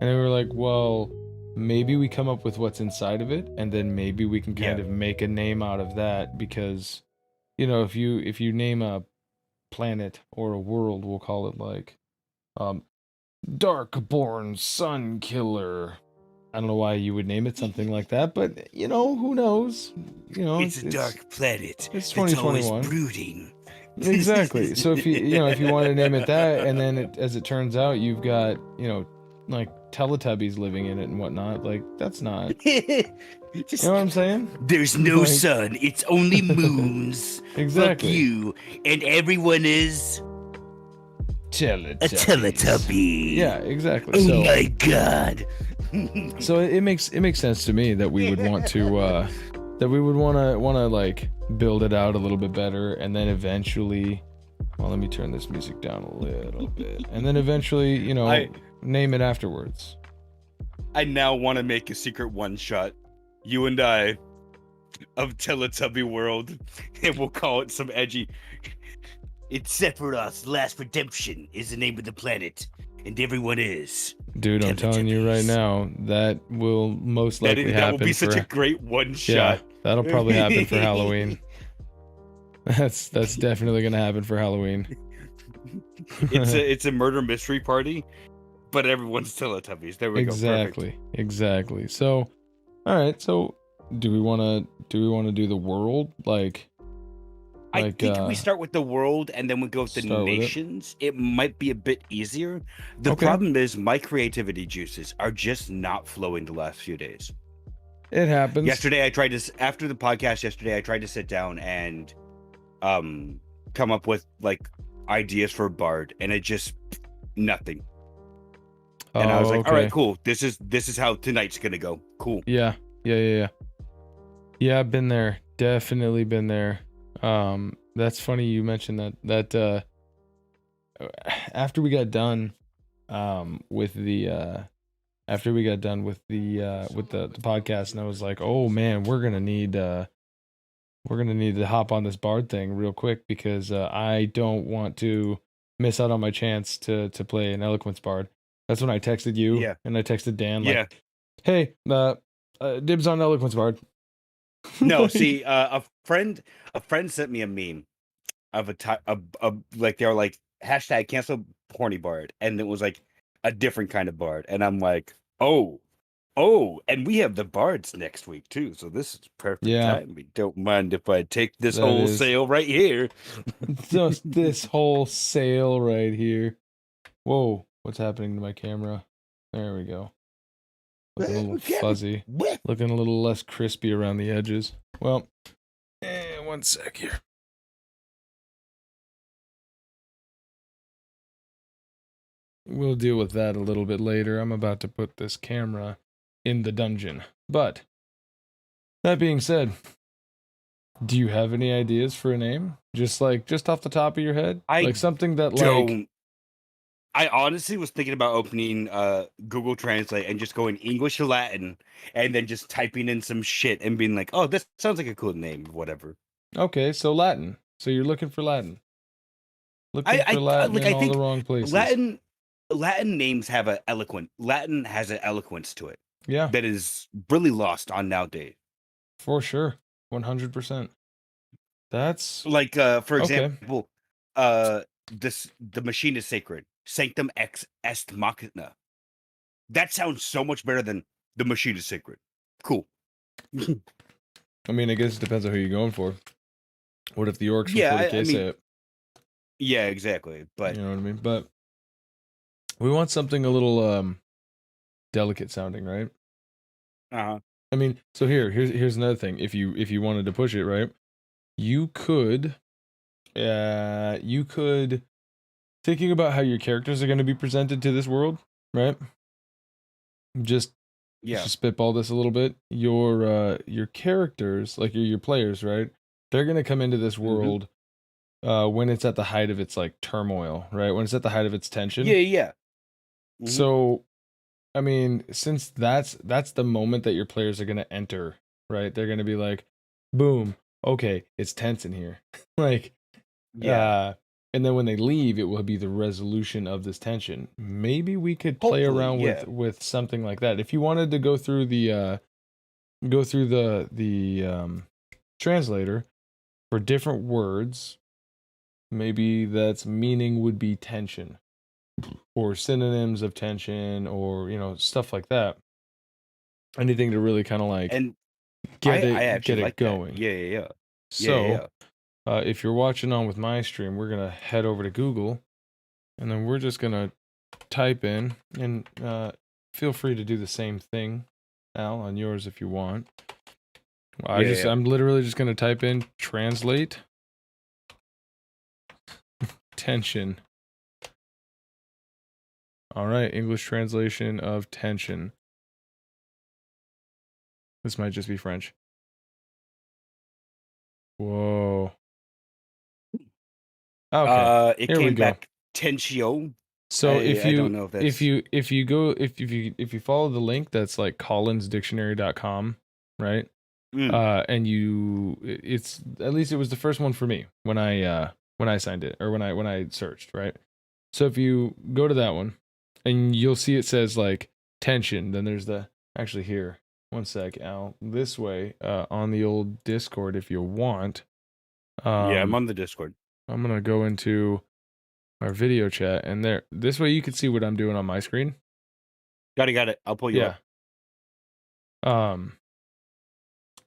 And then we were like, well, maybe we come up with what's inside of it, and then maybe we can kind of make a name out of that, because, if you name a planet or a world, we'll call it like um Darkborn Sun Killer. I don't know why you would name it something like that, but who knows? It's a dark planet. It's That's always 2021. brooding. Exactly. So if if you want to name it that, and then as it turns out, you've got like Teletubbies living in it and whatnot. Like, that's not. Just, You know what I'm saying? There's no sun. It's only moons. Exactly. Fuck you. And everyone is Teletubbies. a Teletubby. Yeah, exactly. Oh my god. So it makes sense to me that we would want to like build it out a little bit better, and then eventually, well, let me turn this music down a little bit, and then eventually, name it afterwards. I now want to make a secret one-shot, you and I, of Teletubby World, and we'll call it some edgy. It's Sephiroth's Last Redemption is the name of the planet, and everyone is. Dude, I'm telling you right now, that will most likely happen. That will be such a great one-shot. Yeah, that'll probably happen for Halloween. That's definitely gonna happen for Halloween. It's a murder mystery party, but everyone's Teletubbies. There we go. Exactly. So, all right. So, do we want to do the world I think if we start with the world and then we go with the nations, it might be a bit easier. The problem is my creativity juices are just not flowing the last few days. It happens. Yesterday, after the podcast yesterday, I tried to sit down and come up with like ideas for a bard, and it just nothing. And I was like, all right, cool. This is how tonight's gonna go. Cool. Yeah, I've been there. Definitely been there. That's funny you mentioned that after we got done with the podcast, and I was like, oh man, we're gonna need to hop on this bard thing real quick, because I don't want to miss out on my chance to play an eloquence bard. That's when I texted you, and I texted Dan like, hey, dibs on eloquence bard. No, see, a friend sent me a meme of like, they were like hashtag cancel horny bard, and it was like a different kind of bard, and I'm like, oh, and we have the bards next week too, so this is perfect time. Don't mind if I take this wholesale right here. Just this wholesale right here. Whoa, what's happening to my camera? There we go. Looking a little fuzzy. Looking a little less crispy around the edges. Well, one sec here. We'll deal with that a little bit later. I'm about to put this camera in the dungeon. But, that being said, do you have any ideas for a name? Just off the top of your head? Like something that like... I honestly was thinking about opening Google Translate and just going English to Latin, and then just typing in some shit and being like, oh, this sounds like a cool name, whatever. Okay, so Latin. So you're looking for Latin. Looking for Latin in all the wrong places. Latin names have Latin has an eloquence to it. Yeah. That is really lost on nowadays. For sure. 100%. That's like for example, the machine is sacred. Sanctum ex est machina. That sounds so much better than the machine is sacred. Cool. I mean, I guess it depends on who you're going for. What if the orcs from 40K say it? Yeah, exactly. But you know what I mean? But we want something a little delicate sounding, right? Uh-huh. I mean, so here's another thing. If you wanted to push it, right? You could thinking about how your characters are going to be presented to this world, right? Just spitball this a little bit. Your characters, like your players, right? They're going to come into this world when it's at the height of its like turmoil, right? When it's at the height of its tension. Yeah. Mm-hmm. So, I mean, since that's the moment that your players are going to enter, right? They're going to be like, boom, okay, it's tense in here. Like, and then when they leave, it will be the resolution of this tension. Maybe we could play Hopefully, around yeah. with something like that. If you wanted to go through the translator for different words, maybe that's meaning would be tension, or synonyms of tension, or stuff like that. Anything to really kind of like And get I actually it like going. that. Yeah. So, if you're watching on with my stream, we're gonna head over to Google, and then we're just gonna type in, and feel free to do the same thing, Al, on yours if you want. I'm literally just gonna type in translate tension. All right, English translation of tension. This might just be French. Whoa. Okay. It Here we came go. back tensio. So I don't know if that's if you follow the link that's like collinsdictionary.com, right? And it's at least it was the first one for me when I signed it, or when I searched, right? So if you go to that one, and you'll see it says like tension, then there's actually here. One sec, Al. This way, on the old Discord if you want. yeah, I'm on the Discord. I'm gonna go into our video chat, and this way you can see what I'm doing on my screen. Got it. I'll pull you up.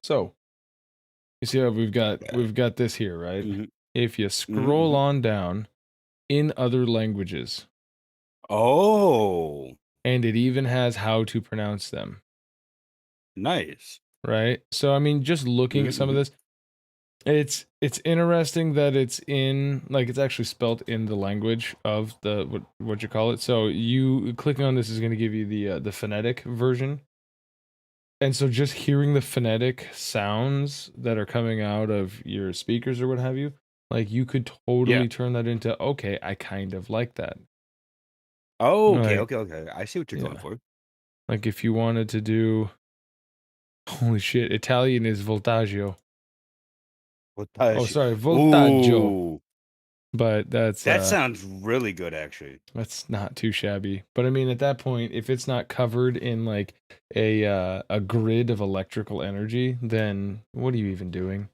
So you see how we've got this here, right? Mm-hmm. If you scroll on down in other languages. Oh. And it even has how to pronounce them. Nice. Right? So I mean, just looking at some of this, it's interesting that it's in, like, it's actually spelt in the language of the what you call it. So you clicking on this is going to give you the phonetic version. And so just hearing the phonetic sounds that are coming out of your speakers or what have you, like, you could totally turn that into, okay, I kind of like that. Oh, okay. I see what you're going for. Like if you wanted to do, holy shit, Italian is voltaggio. Oh, sorry, voltaggio. Ooh. But that sounds really good, actually. That's not too shabby. But I mean, at that point, if it's not covered in like a grid of electrical energy, then what are you even doing?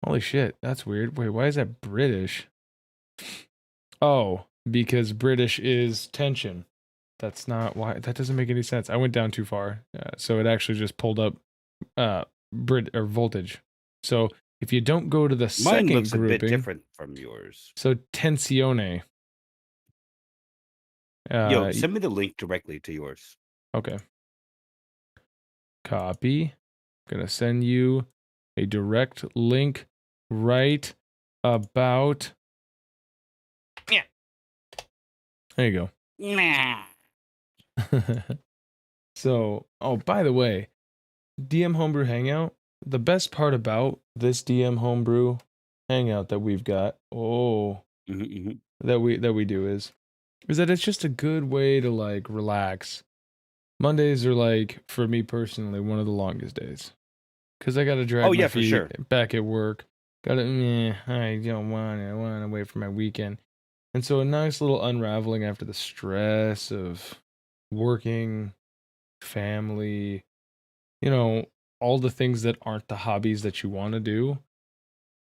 Holy shit, that's weird. Wait, why is that British? Oh, because British is tension. That's not why. That doesn't make any sense. I went down too far. So it actually just pulled up voltage. So if you don't go to the second mine looks grouping, a bit different from yours. So tensione. Yo, send me the link directly to yours. Okay. Copy. Gonna send you a direct link right about. Yeah. There you go. Nah. So, by the way, DM Homebrew Hangout, the best part about this DM Homebrew Hangout that we've got, that we do is that it's just a good way to like relax. Mondays are like, for me personally, one of the longest days, because I got to drag my feet back at work. I don't want it. I want to wait for my weekend. And so a nice little unraveling after the stress of working, family, all the things that aren't the hobbies that you want to do.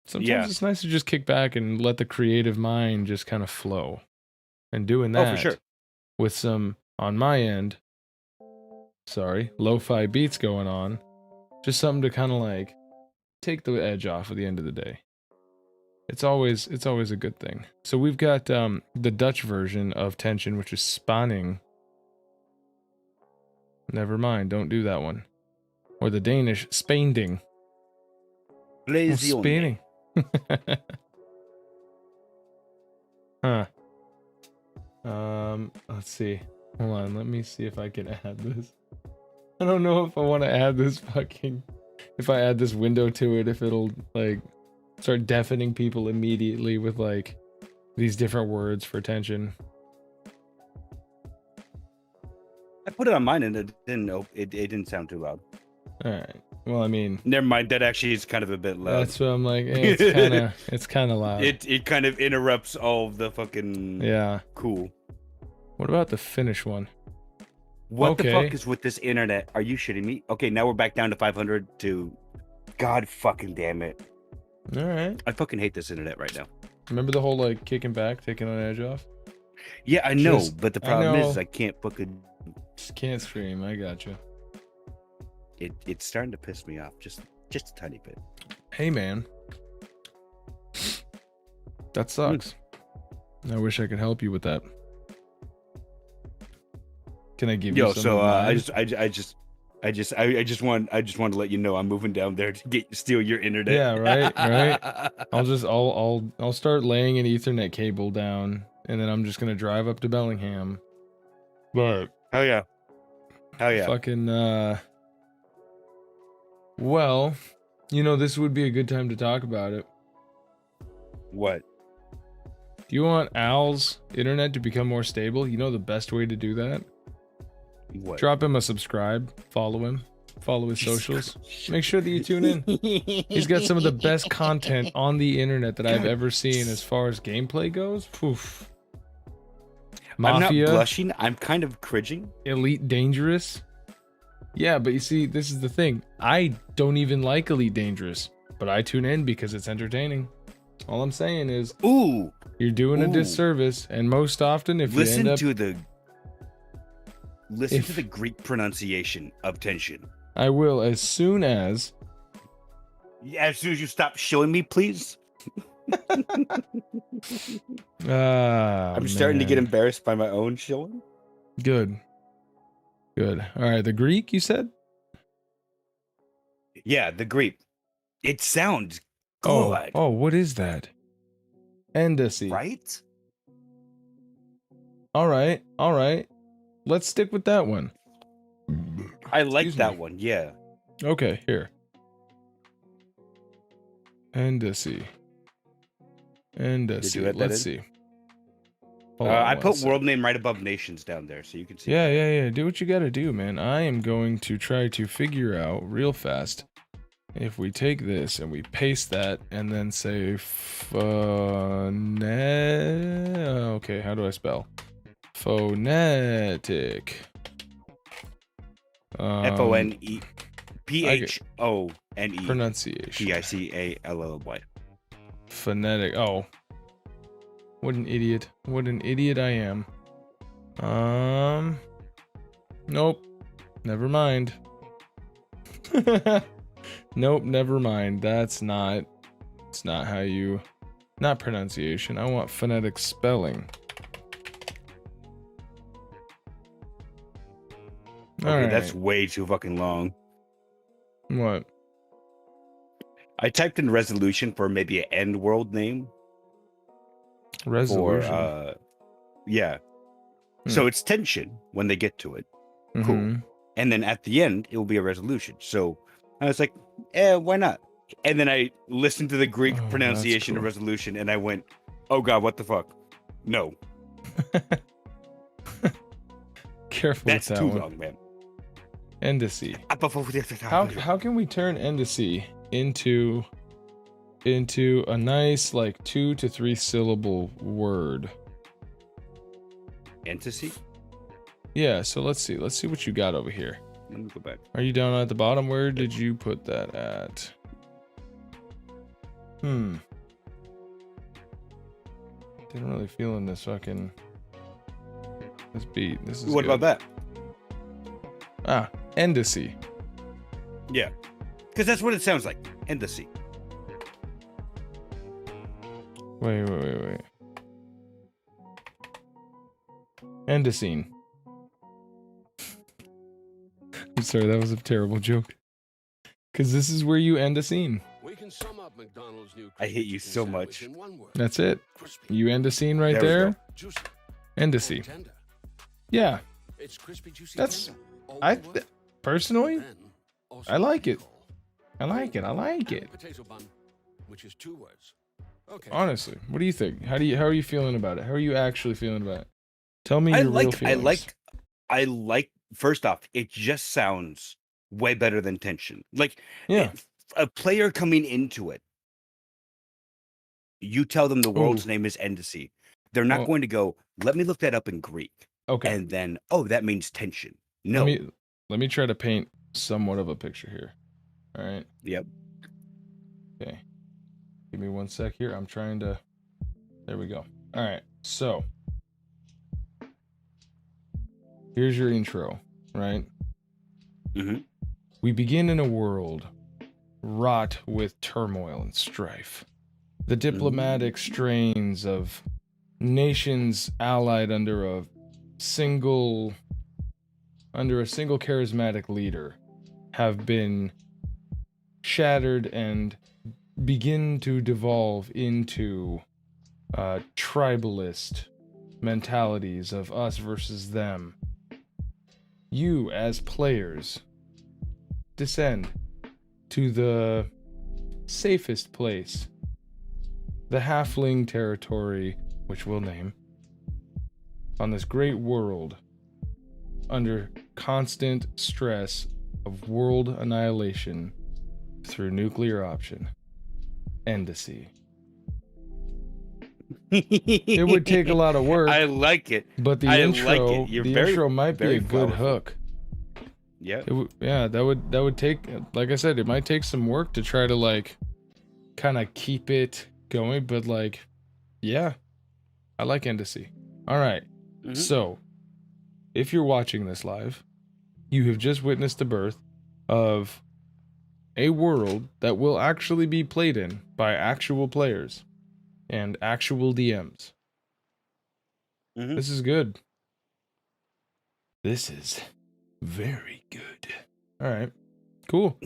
Sometimes it's nice to just kick back and let the creative mind just kind of flow. And doing that for sure. with some, on my end, lo-fi beats going on. Just something to kind of like take the edge off at the end of the day. It's always a good thing. So we've got the Dutch version of tension, which is spanning. Never mind, don't do that one. Or the Danish spanding. Spinning. Huh. Let's see. Hold on, let me see if I can add this. I don't know if I want to add this if I add this window to it, if it'll like start deafening people immediately with like these different words for tension. I put it on mine and it didn't sound too loud. All right. Well, I mean, Never mind. That actually is kind of a bit loud. that's what I'm like. It's kind of loud. It kind of interrupts all of the fucking. Yeah. Cool. What about the Finnish one? What the fuck is with this internet? Are you shitting me? Okay, now we're back down to 500 to. God fucking damn it. All right. I fucking hate this internet right now. Remember the whole like kicking back, taking an edge off? Yeah, I know, but the problem is I can't fucking. Just can't stream. I gotcha. It's starting to piss me off just a tiny bit. Hey man, that sucks. I wish I could help you with that. Can I give you some? So I just wanted to let you know I'm moving down there to steal your internet. Yeah, right. I'll start laying an Ethernet cable down, and then I'm just gonna drive up to Bellingham. But hell yeah. Fucking well, this would be a good time to talk about it. What? Do you want Al's internet to become more stable? You know the best way to do that? What? Drop him a subscribe, follow him, follow his socials. Make sure that you tune in. He's got some of the best content on the internet that I've ever seen as far as gameplay goes. Poof. Mafia, I'm not blushing. I'm kind of cringing. Elite Dangerous. Yeah, but you see, this is the thing. I don't even like Elite Dangerous, but I tune in because it's entertaining. All I'm saying is, you're doing a disservice, and most often, if listen you end up, listen to the Greek pronunciation of tension. I will as soon as you stop showing me, please. I'm starting to get embarrassed by my own showing. Good. All right, the Greek, you said? Yeah, the Greek. It sounds good. Oh, what is that? Endosy. Right? All right. Let's stick with that one. I like that one, yeah. Okay, here. Endosy. Did you add that Let's in? see. I put world name right above nations down there, so you can see. Yeah. Do what you gotta do, man. I am going to try to figure out real fast if we take this and we paste that and then say okay, how do I spell? Phonetic. Phone Phone pronunciation. Pically. Phonetic. Oh. What an idiot. What an idiot I am. Nope. Never mind. Nope, never mind. It's not how you... Not pronunciation. I want phonetic spelling. Okay, that's way too fucking long. What? I typed in resolution for maybe an end world name. Resolution. Yeah. So it's tension when they get to it. Mm-hmm. Cool. And then at the end, it will be a resolution. So I was like, why not? And then I listened to the Greek pronunciation of resolution and I went, oh God, what the fuck? No. Careful That's with that too one. long, man. Endosy. How can we turn endosy into a nice like 2 to 3 syllable word? Entity? Yeah, so let's see what you got over here. Let me go back. Are you down at the bottom? Where did you put that at? Didn't really feeling this beat. This is what good. about that? Endosy. Yeah. Because that's what it sounds like. Endosy. Wait. Endoscene. I'm sorry, that was a terrible joke. Because this is where you end a scene. I hate you so much. That's it. You end a scene right there. End a scene. Yeah. That's... personally, I like it. I like it. Honestly, what do you think? How are you feeling about it? How are you actually feeling about it? Tell me your real feelings. I like, first off, it just sounds way better than tension. Like, Yeah. a player coming into it, you tell them the world's Ooh. name is Endesi. They're not Oh, going to go, let me look that up in Greek. okay. And then, oh, that means tension. Let No. me try to paint somewhat of a picture here. All right. Yep. Okay. Give me 1 sec here. I'm trying to. There we go. All right. So here's your intro, right? Mm-hmm. We begin in a world wrought with turmoil and strife. The diplomatic strains of nations allied under a single charismatic leader have been shattered and begin to devolve into tribalist mentalities of us versus them. You, as players, descend to the safest place, the halfling territory, which we'll name, on this great world, under constant stress of world annihilation through nuclear option. Endesi. It would take a lot of work. I like it. But the intro might be a good hook. Yeah. That would take, like I said, it might take some work to try to like kind of keep it going, but like, yeah, I like Endesi. All right. Mm-hmm. So, if you're watching this live, you have just witnessed the birth of a world that will actually be played in by actual players and actual DMs. Mm-hmm. This is good. This is very good. All right. Cool.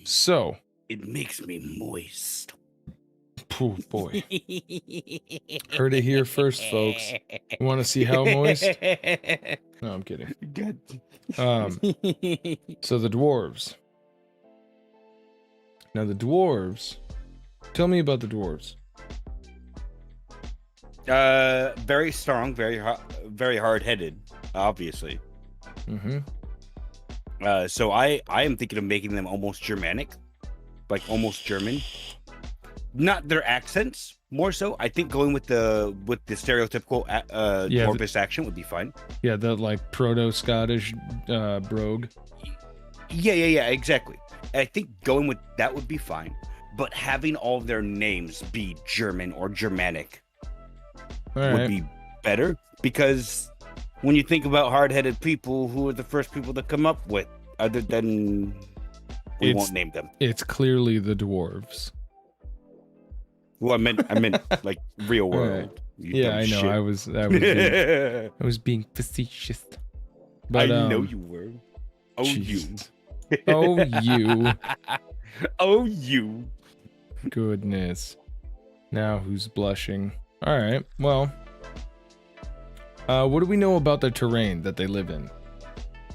So, it makes me moist. Oh boy. Heard it here first, folks. You want to see how moist? No, I'm kidding. Good. So the dwarves. Now the dwarves. Tell me about the dwarves. Very strong, very hard-headed, obviously. Mm-hmm. So I am thinking of making them almost Germanic, like almost German. Not their accents, more so. I think going with the stereotypical dwarvish accent would be fine. Yeah, the like proto-Scottish brogue. Yeah, exactly. I think going with that would be fine, but having all of their names be German or Germanic would be better, because when you think about hard-headed people, who are the first people to come up with, other than we won't name them? It's clearly the dwarves. Well, I meant like real world. Right. Yeah, I know. Shit. I was being facetious. But I know you were. Oh, geez. you. Oh, you. Oh, you. Goodness. Now who's blushing? All right. Well, what do we know about the terrain that they live in?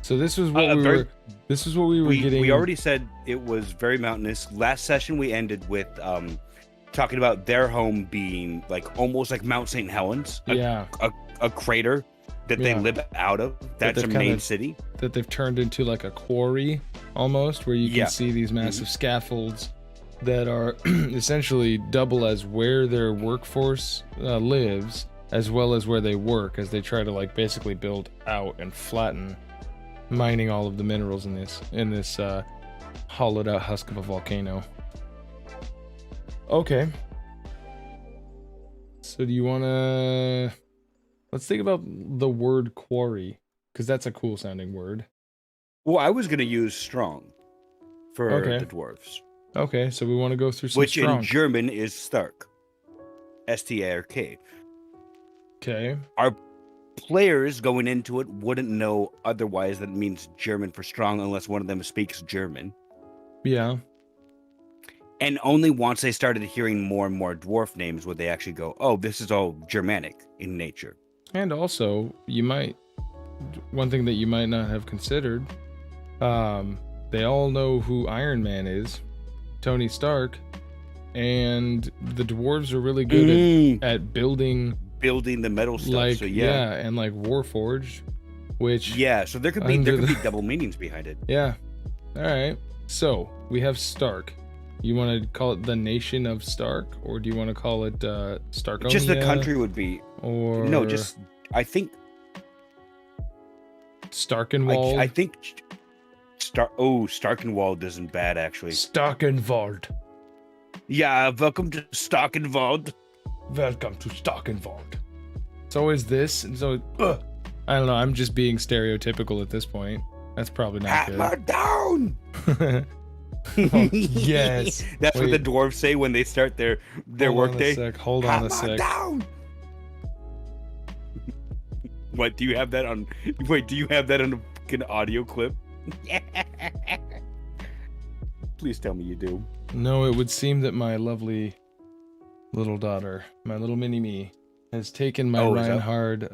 So this was what we were getting. We already said it was very mountainous. Last session we ended with talking about their home being like almost like Mount St. Helens. A crater that they live out of. That's their main city. That they've turned into like a quarry almost, where you can see these massive scaffolds that are essentially double as where their workforce lives, as well as where they work, as they try to like basically build out and flatten, mining all of the minerals in this hollowed out husk of a volcano. Okay. So do you want to... Let's think about the word quarry, because that's a cool sounding word. Well, I was going to use strong for the dwarves. Okay, so we want to go through some Which strong. in German is stark. S-T-A-R-K. Okay. Our players going into it wouldn't know otherwise that it means German for strong unless one of them speaks German. Yeah. And only once they started hearing more and more dwarf names would they actually go, oh, this is all Germanic in nature. And also, one thing that you might not have considered, they all know who Iron Man is, Tony Stark, and the dwarves are really good at building the metal stuff. Like, so and like Warforged, which so there could be double meanings behind it. Yeah. All right. So we have Stark. You want to call it the Nation of Stark, or do you want to call it Starkonia? Just the country would be. Or No, just I think Starkenwald. I think Starkenwald isn't bad actually. Starkenwald. Yeah, welcome to Starkenwald. Welcome to Starkenwald. It's always this, and so I don't know. I'm just being stereotypical at this point. That's probably not Hammer down. Oh, yes. That's what the dwarves say when they start their workday. Hold on a sec. Down. What, do you have that on? Wait, do you have that on an audio clip? Please tell me you do. No, it would seem that my lovely little daughter, my little mini me, has taken my Reinhard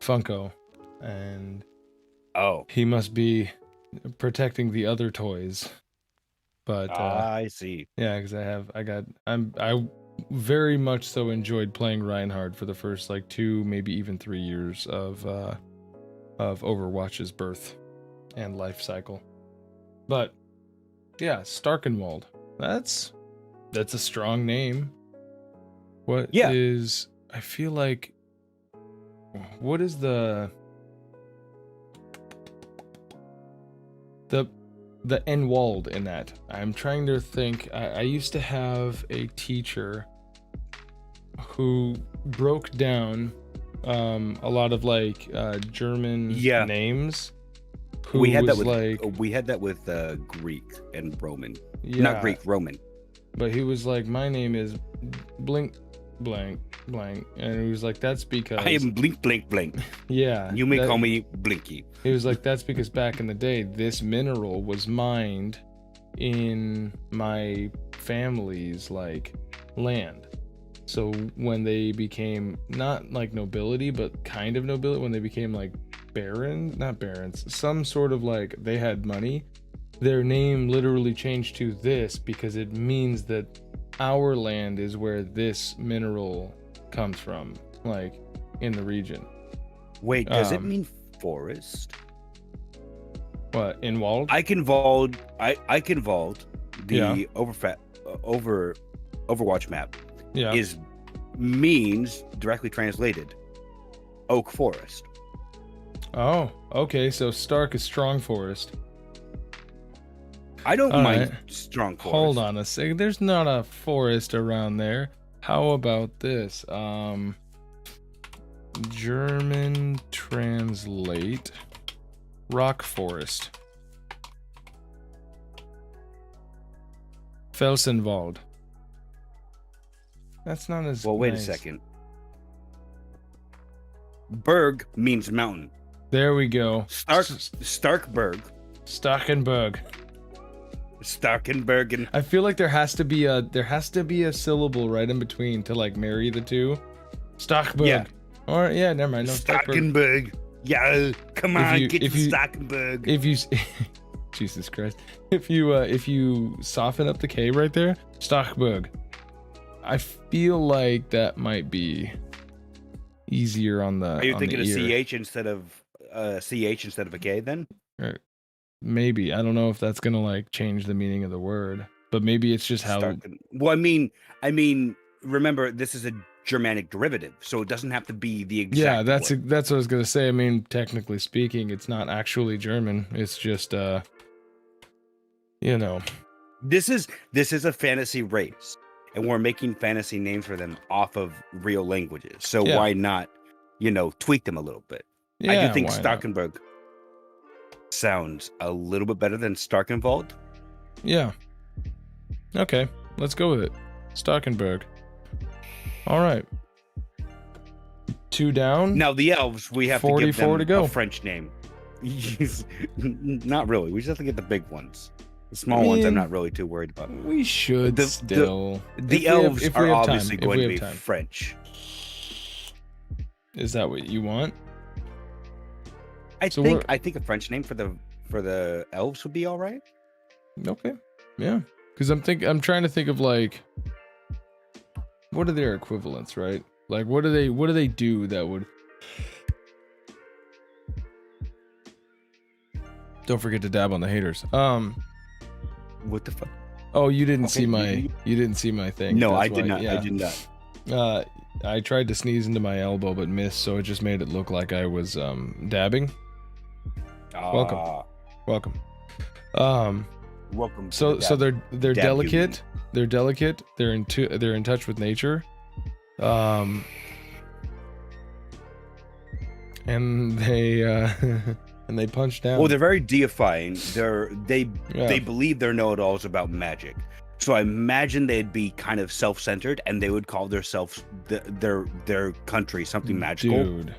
Funko, and he must be protecting the other toys. But I see. Yeah, because I very much so enjoyed playing Reinhard for the first like 2, maybe even 3 years of Overwatch's birth and life cycle. But yeah, Starkenwald. That's a strong name. What is? I feel like. What is the Enwald in that? I'm trying to think. I used to have a teacher who broke down a lot of like German names. We had that with Greek and Roman. Not Greek, Roman. But he was like, my name is Blink Blank Blank, and he was like, that's because I am Blink Blank Blank. Yeah. You may call me Blinky. He was like, that's because back in the day, this mineral was mined in my family's like land. So when they became not like nobility, but kind of nobility, when they became like not barons, some sort of like they had money, their name literally changed to this because it means that our land is where this mineral comes from, like in the region. Wait, does it mean forest? What, Inwald? Eichenwald the Overwatch map means directly translated oak forest. Oh, okay, so Stark is strong forest. I don't mind strong forest. Hold on a second. There's not a forest around there. How about this? German translate rock forest. Felsenwald. That's not as well. Wait nice. A second. Berg means mountain. There we go. Starkberg. Starkenberg. Starkenbergen. I feel like there has to be a syllable right in between to like marry the two. Starkberg. Yeah. Or yeah, never mind. No, Starkenberg. Yeah, come on, get to Starkenberg. If you, Jesus Christ, if you soften up the K right there, Starkberg. I feel like that might be easier on the. Are you thinking of ear. CH instead of a K then? Or maybe, I don't know if that's gonna like change the meaning of the word, but maybe it's just how. Well, I mean, remember this is a Germanic derivative, so it doesn't have to be the exact. Yeah, that's what I was gonna say. I mean, technically speaking, it's not actually German. It's just This is a fantasy race, and we're making fantasy names for them off of real languages. So why not, tweak them a little bit? Yeah, I do think Starkenberg sounds a little bit better than Starkenwald. Yeah. Okay, let's go with it. Starkenberg. All right. 2 down. Now the elves, we have 44 to give them to go. A French name. Not really. We just have to get the big ones. The small ones, I'm not really too worried about. We should still. The elves are obviously going to be French. Is that what you want? I think a French name for the elves would be all right. Okay. Yeah. Because I'm trying to think of like, what are their equivalents, right? Like, what do they do that would? Don't forget to dab on the haters. What the fuck? Oh, you didn't see my thing. No, That's I did why, not. yeah. I did not. I tried to sneeze into my elbow but missed, so it just made it look like I was dabbing. Welcome. Welcome. Welcome. So they're dab delicate. They're delicate. They're in touch with nature. And they and they punch down. Well, they're very deifying. They believe they're know-it-alls about magic. So I imagine they'd be kind of self-centered, and they would call themselves their country something magical. Dude.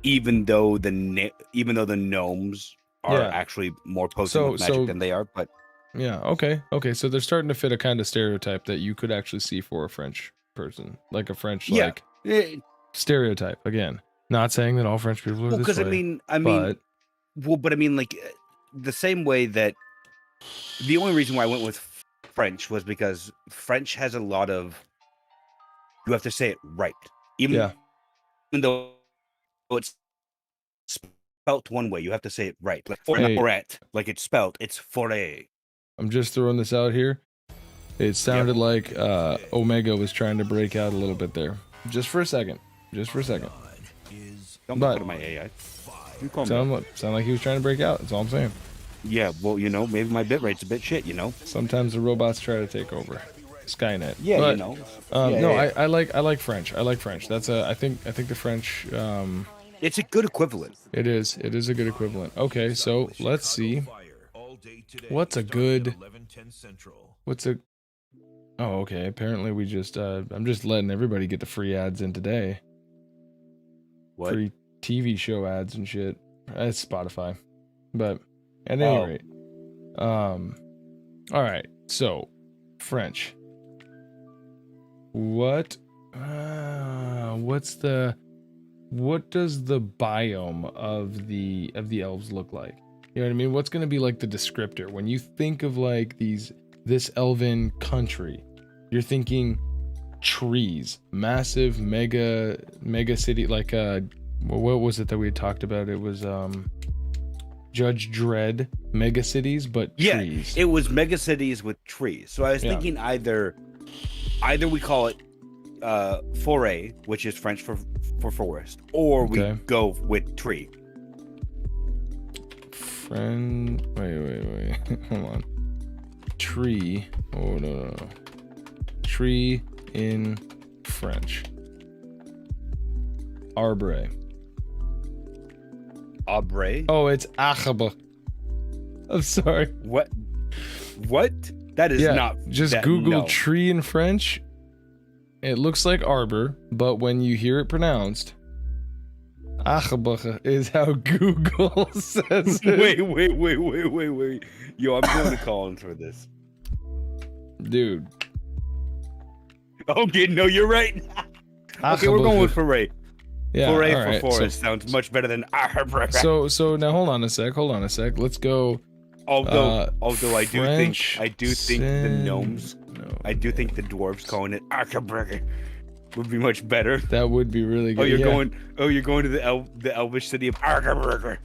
Even though the gnomes are actually more potent with magic than they are, but yeah, okay. So they're starting to fit a kind of stereotype that you could actually see for a French person, like a French stereotype. Again, not saying that all French people are this way. Because I mean, like the same way that the only reason why I went with French was because French has a lot of, you have to say it right, even though it's spelt one way, you have to say it right, like forêt, like it's spelt, it's forêt. I'm just throwing this out here. It sounded like Omega was trying to break out a little bit there, just for a second. Don't put in my AI. Sound like he was trying to break out. That's all I'm saying. Yeah, well, maybe my bit rate's a bit shit, Sometimes the robots try to take over. Skynet. Yeah, but, I like French. I like French. That's I think the French. It's a good equivalent. It is a good equivalent. Okay, so let's see. What's a? Oh, okay. Apparently we just. I'm just letting everybody get the free ads in today. What? Free TV show ads and shit. That's Spotify, but. At any rate, all right. So, French. What does the biome of the elves look like? You know what I mean? What's gonna be like the descriptor when you think of like this elven country? You're thinking trees, massive mega city. Like what was it that we had talked about? It was Judge Dredd mega cities, but trees. It was mega cities with trees. So I was thinking either we call it forêt, which is French for forest, or we go with tree. Wait. Hold on. Tree. Oh no. Tree in French. Arbre. Oh, it's arbre. I'm sorry. What? That is not. Just Google tree in French. It looks like arbor, but when you hear it pronounced, arbre is how Google says it. Wait. Yo, I'm going to call in for this. Dude. Okay, no, you're right. Okay, we're going with forêt. Yeah, forêt for forest sounds much better than arbre. So now hold on a sec. Let's go. Although I do think the gnomes, I do think the dwarves calling it arbre would be much better. That would be really good. You're going to the elvish city of arbre.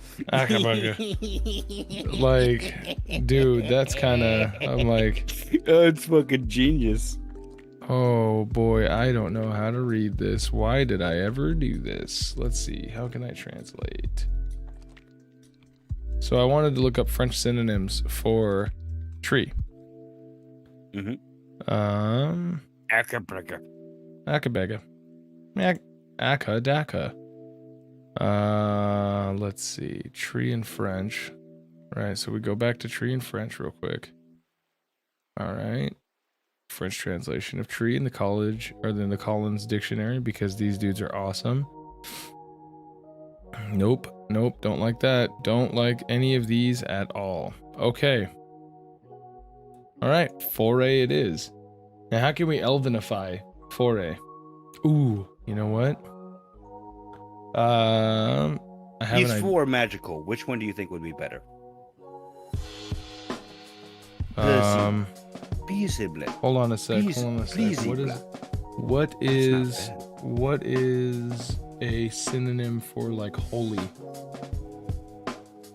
Like, dude, that's kind of. I'm like, it's fucking genius. Oh boy, I don't know how to read this. Why did I ever do this? Let's see. How can I translate? So I wanted to look up French synonyms for tree. Acabega. Akadaka. Let's see. Tree in French. Right, so we go back to tree in French real quick. All right. French translation of tree in the Collins dictionary, because these dudes are awesome. Nope, don't like that. Don't like any of these at all. Okay. All right, foray it is. Now, how can we elvenify foray? Ooh, you know what? I have These four are magical. Which one do you think would be better? Hold on a sec. What is a synonym for like holy?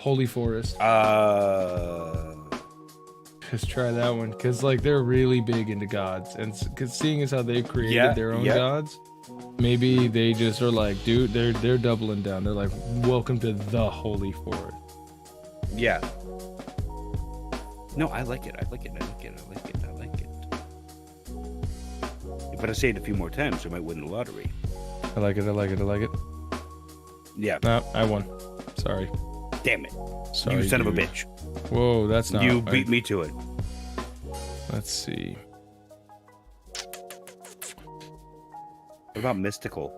Holy Forest. Uh, Just try that one, because like they're really big into gods, and because seeing as how they've created Yeah, their own yeah. gods, maybe they just are like, dude, they're doubling down. They're like, welcome to the Holy Forest. yeah. No, I like it. I like it. I like it. I like it. I like it. If I say it a few more times, I might win the lottery. I like it. I like it. I like it. Yeah. No, I won. Sorry. Damn it. Sorry. You son of a dude. bitch. Whoa, that's not. You beat me to it. Let's see. What about mystical?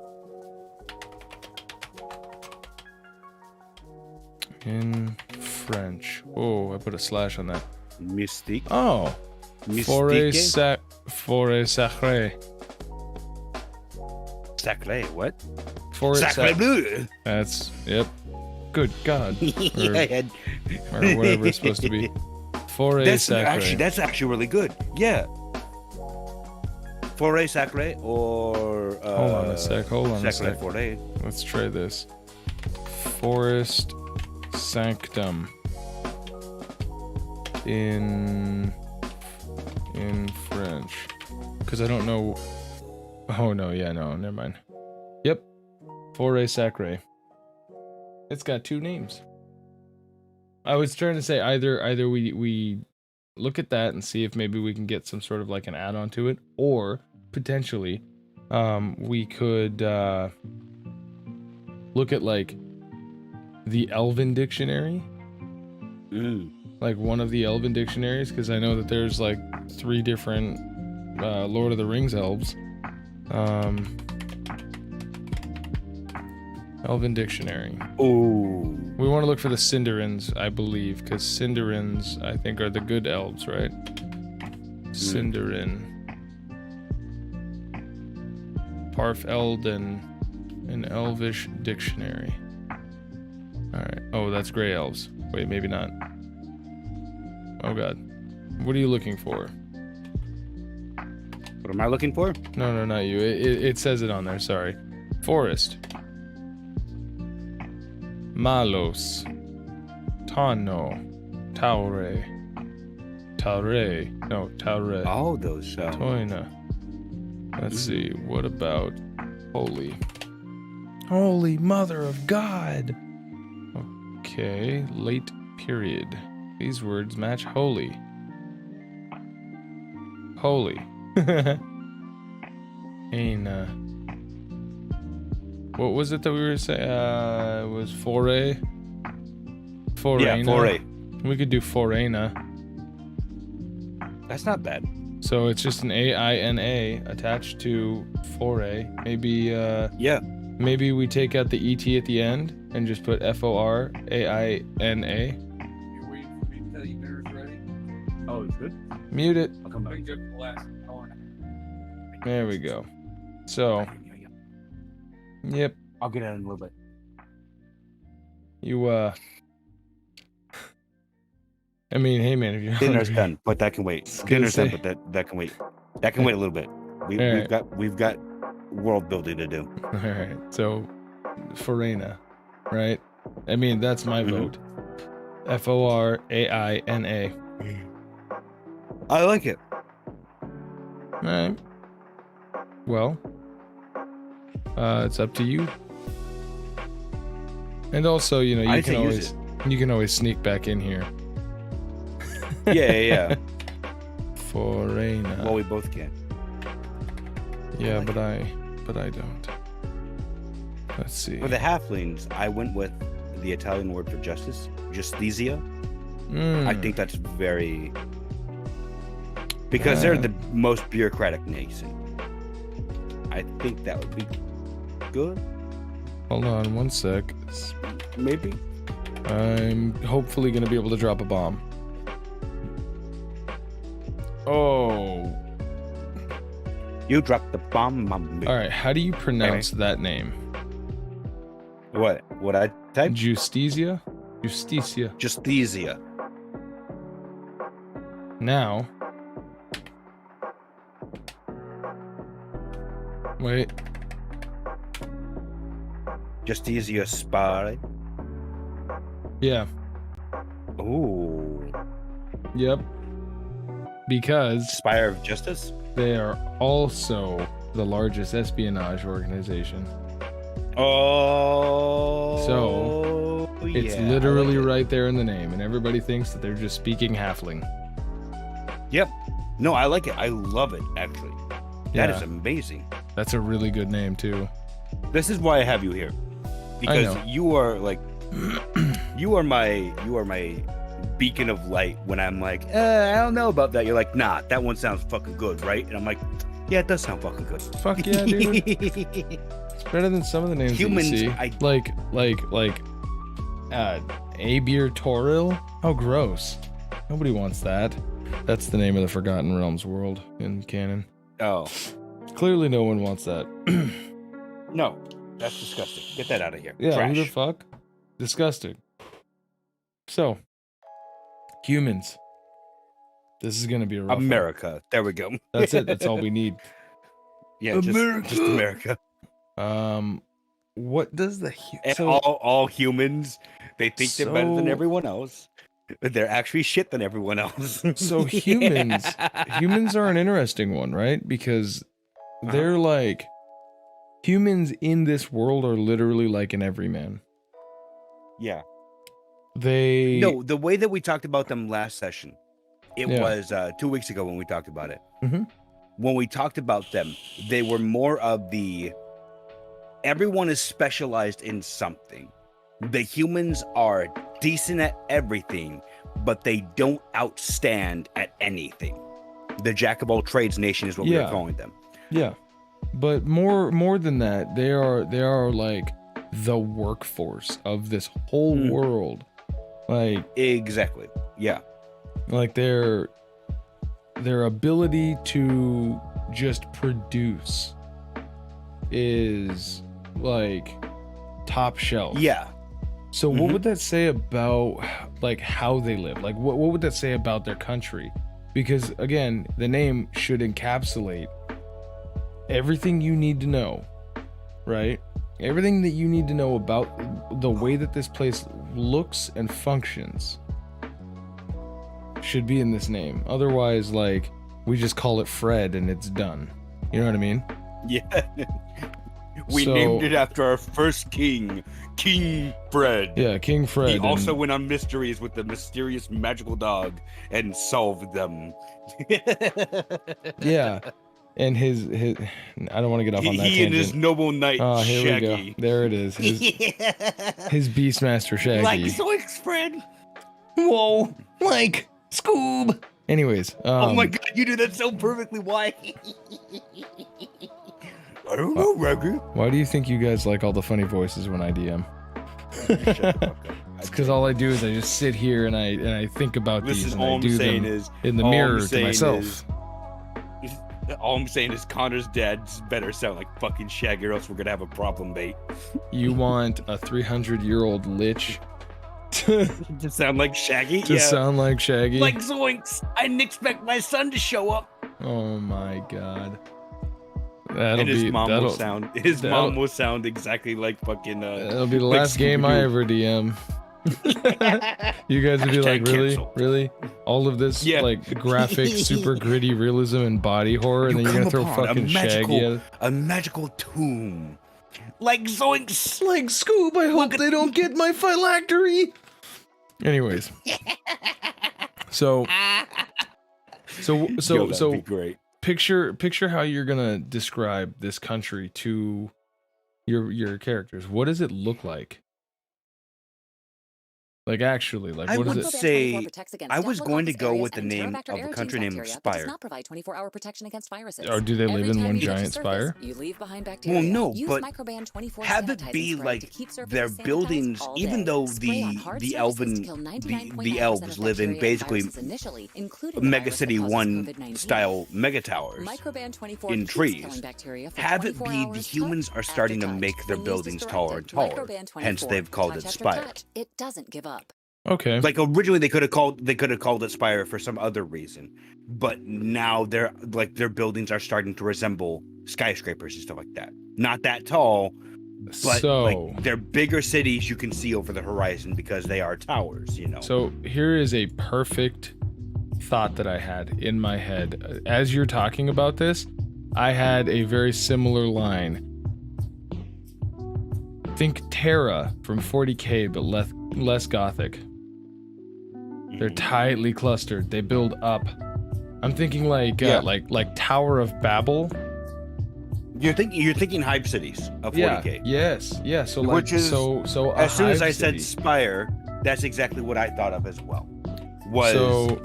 In French. Oh, I put a slash on that. Mystique. Oh. Forêt Mystique. sacrée. Sacré. What? Forêt Sacré bleu. That's, yep. Good God. Yeah, Or whatever it's supposed to be. Forêt sacrée. That's actually really good. Yeah. Forêt sacrée or Hold on a sec. Hold on a Sacré sec. forêt. Let's try this. Forest sanctum. In French. Because I don't know. Oh no, yeah, no, never mind. Yep. Forêt sacrée. It's got two names. I was trying to say either we look at that and see if maybe we can get some sort of like an add-on to it, or potentially we could look at like the Elven dictionary. Like one of the Elven dictionaries, because I know that there's like 3 different Lord of the Rings elves. Elven dictionary. Oh. We want to look for the Cinderins, I believe, because Cinderins, I think, are the good elves, right? Cinderin. Parf Elden. An Elvish dictionary. Alright. Oh, that's gray elves. Wait, maybe not. Oh god. What are you looking for? What am I looking for? No, not you. It says it on there, sorry. Forest. Malos. Tano. Taure. Taure. No, Taure. All those. Toina. Let's see. What about holy? Holy Mother of God. Okay. Late period. These words match holy. Holy. Aina. What was it that we were saying? It was foray. Foraina. Yeah, foray. We could do foraina. That's not bad. So it's just an A-I-N-A attached to foray. Maybe Yeah. maybe we take out the ET at the end and just put F-O-R-A-I-N-A. You waiting for me to tell you dinner's ready? Oh, it's good. Mute it. I'll come Bring back. it for the last hour and a half. There we go. So, yep. I'll get out in a little bit. You I mean, hey man, if you're Dinner's hungry. done, but that can wait. gonna Dinner's done, say- but that can wait. That can wait a little bit. Alright. We've got world building to do. All right. So, Foraina, right? I mean, that's my Mhm. vote. F-O-R-A-I-N-A. I like it. All right. Well, it's up to you. And also, you know, I you can say use always sneak back in here. Yeah. Foraina. Well, we both can. Yeah, like but I don't. Let's see. For the halflings, I went with the Italian word for justice, justitia. I think that's very because they're the most bureaucratic nation. I think that would be good. Hold on one sec. Maybe. I'm hopefully gonna be able to drop a bomb. Oh. You dropped the bomb, mommy. All right. How do you pronounce that name? What I type? Justicia? Justicia. Justitia. Now. Wait. Justitia spare. Yeah. Ooh. Yep. Because Spire of Justice? they are also the largest espionage organization. Oh. So, it's yeah, literally I like it. right there in the name, and everybody thinks that they're just speaking halfling. Yep. No, I like it. I love it, actually. That is Yeah. amazing. That's a really good name, too. This is why I have you here. Because know. you are like you are my beacon of light when I'm like, I don't know about that. You're like, nah, that one sounds fucking good, right? And I'm like, yeah, it does sound fucking good. Fuck yeah, dude. It's better than some of the names Humans, that you see. Like Abir Toril? How gross. Nobody wants that. That's the name of the Forgotten Realms world in canon. Oh. Clearly no one wants that. No. That's disgusting. Get that out of here. Yeah, Trash. who the fuck? Disgusting. So, humans. This is gonna be a rough one. America. There we go. That's it. That's all we need. Yeah, America. Just America. What does the And all humans, they think they're better than So- everyone else. But they're actually shit than everyone else. So humans are an interesting one, right? Because they're like humans in this world are literally like an everyman. Yeah. They No, the way that we talked about them last session, it Yeah. was 2 weeks ago when we talked about it. Mhm. When we talked about them, they were more of the everyone is specialized in something. The humans are decent at everything, but they don't outstand at anything. The jack of all trades nation is what we Yeah. are calling them. Yeah. But more than that, they are like the workforce of this whole world. Like Exactly. Yeah. like their ability to just produce is like top shelf. Yeah. So what would that say about like how they live? Like what would that say about their country? Because again, the name should encapsulate everything you need to know, right? Everything that you need to know about the way that this place looks and functions should be in this name. Otherwise, like, we just call it Fred and it's done. You know what I mean? Yeah. We So- named it after our first king, King Fred. Yeah, King Fred. He and- also went on mysteries with the mysterious magical dog and solved them. yeah. And his I don't want to get off on that He and his tangent. noble knight Oh, here Shaggy. we go. There it is. His Beastmaster Shaggy. Like Zoinks, Fred. Whoa, like Scoob. Anyways, Oh my god, you do that so perfectly. Why? I don't know, Reggie. why do you think you guys like all the funny voices when I DM? It's because all I do is I just sit here and I think about these Listen, and all I I'm do saying them is in the all I'm mirror to saying myself. all I'm saying is Connor's dad's better sound like fucking Shaggy, or else we're gonna have a problem, mate. You want a 300-year-old lich to To sound like Shaggy? sound like Shaggy? Like Zoinks! I didn't expect my son to show up. Oh my god. That'll And his be mom that'll, will sound. His that'll- mom will sound exactly like fucking. that'll be the like last game I Scooby-Doo. ever DM. You guys would be like, Hashtag really, cancel. really, all of this Yeah. like graphic, super gritty realism and body horror, and You then you're gonna come throw upon a fucking Shaggy at it. a magical tomb, like Zoinks. Like Scoob, I hope they don't get my phylactery. Anyways, so Yo, that'd be great. picture how you're gonna describe this country to your characters. What does it look like? Like actually, like I what would is it? say I was going to go with the name of a country named Spire. Not provide 24-hour protection against viruses. Or do they live Every in time one you touch a giant surface, spire? You leave behind bacteria. Well, no, Use but Microban 24 have it sanitizing be spray like to keep surfaces their sanitized buildings, all even day. though Spray on hard the surfaces to elven kill the 99.9% elves of live in bacteria and basically viruses initially, including the Mega virus City that causes 1 COVID-19. style mega towers. Microban 24 in keeps trees. killing bacteria for Have it 24 be the hours humans touch are starting to after make touch. their When used buildings as taller and directed, taller. Microban Hence 24, they've called touch it after Spire. touch, it doesn't give up. Okay. Like originally they could have called it Spire for some other reason, but now their buildings are starting to resemble skyscrapers and stuff like that. Not that tall, But So like they're bigger cities you can see over the horizon because they are towers, you know. So here is a perfect thought that I had in my head. As you're talking about this, I had a very similar line. Think Terra from 40K, but less gothic. They're tightly clustered. They build up. I'm thinking like Tower of Babel. You're thinking hive cities of 40K. Yes. Yeah. So like, Which is so as soon as I city. said Spire, that's exactly what I thought of as well. Was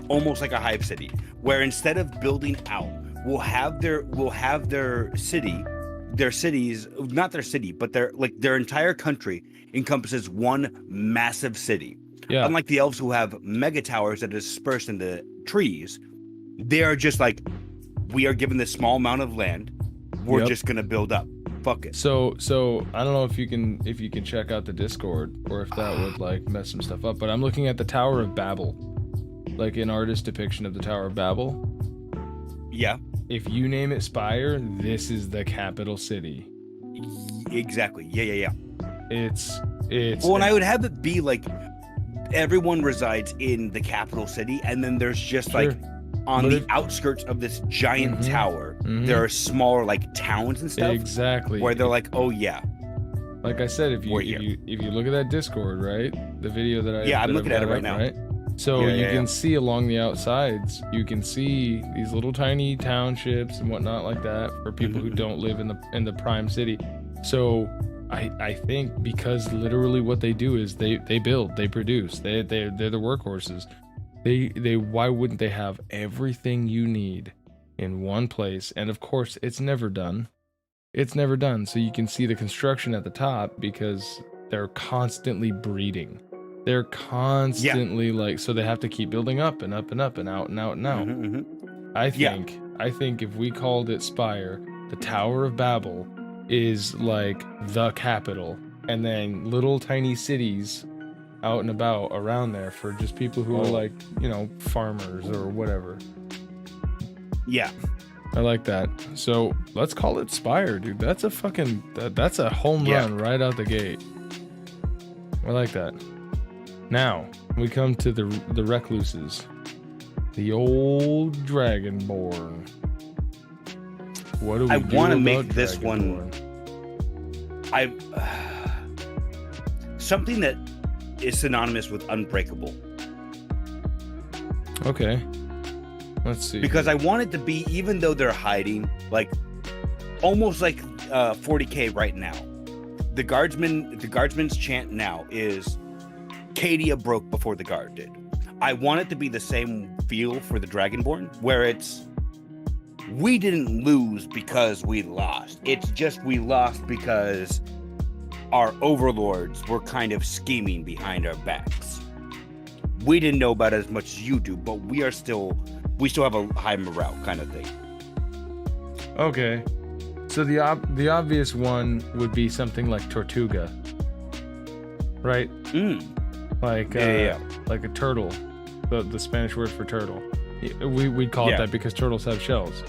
almost like a hive city, where instead of building out, we'll have their city, their cities, not their city, but their entire country encompasses one massive city. Yeah. Unlike the elves who have mega towers that are dispersed into trees, they are just like, we are given this small amount of land. We're just gonna build up. Fuck it. So I don't know if you can check out the Discord or if that would like mess some stuff up. But I'm looking at the Tower of Babel, like an artist depiction of the Tower of Babel. Yeah. If you name it Spire, this is the capital city. Exactly. Yeah. It's. Well, and I would have it be like everyone resides in the capital city, and then there's just like on the outskirts of this giant tower, there are smaller like towns and stuff. Exactly. Where they're like, oh yeah. Like I said, if you look at that Discord, right, the video that I I'm looking at it right now. Right? So you can see along the outsides, you can see these little tiny townships and whatnot like that for people who don't live in the prime city. So I think because literally what they do is they build, they produce, they're the workhorses. They why wouldn't they have everything you need in one place? And of course, it's never done. It's never done. So you can see the construction at the top because they're constantly breeding. They're constantly like, so they have to keep building up and up and up and out and out and out. I think if we called it Spire, the Tower of Babel is like the capital, and then little tiny cities out and about around there for just people who are like, you know, farmers or whatever. Yeah. I like that. So let's call it Spire, dude. That's a home run right out the gate. I like that. Now we come to the recluses, the old Dragonborn. What do we do? I want to make about this Dragonborn? Something that is synonymous with unbreakable. Okay. Let's see. Because I want it to be, even though they're hiding, like almost like 40K right now. The guardsman's chant now is Cadia broke before the guard did. I want it to be the same feel for the Dragonborn, where it's we didn't lose because we lost. It's just we lost because our overlords were kind of scheming behind our backs. We didn't know about it as much as you do, but we still have a high morale kind of thing. Okay. So the obvious one would be something like Tortuga. Right? Like like a turtle. The Spanish word for turtle. We'd call it that because turtles have shells.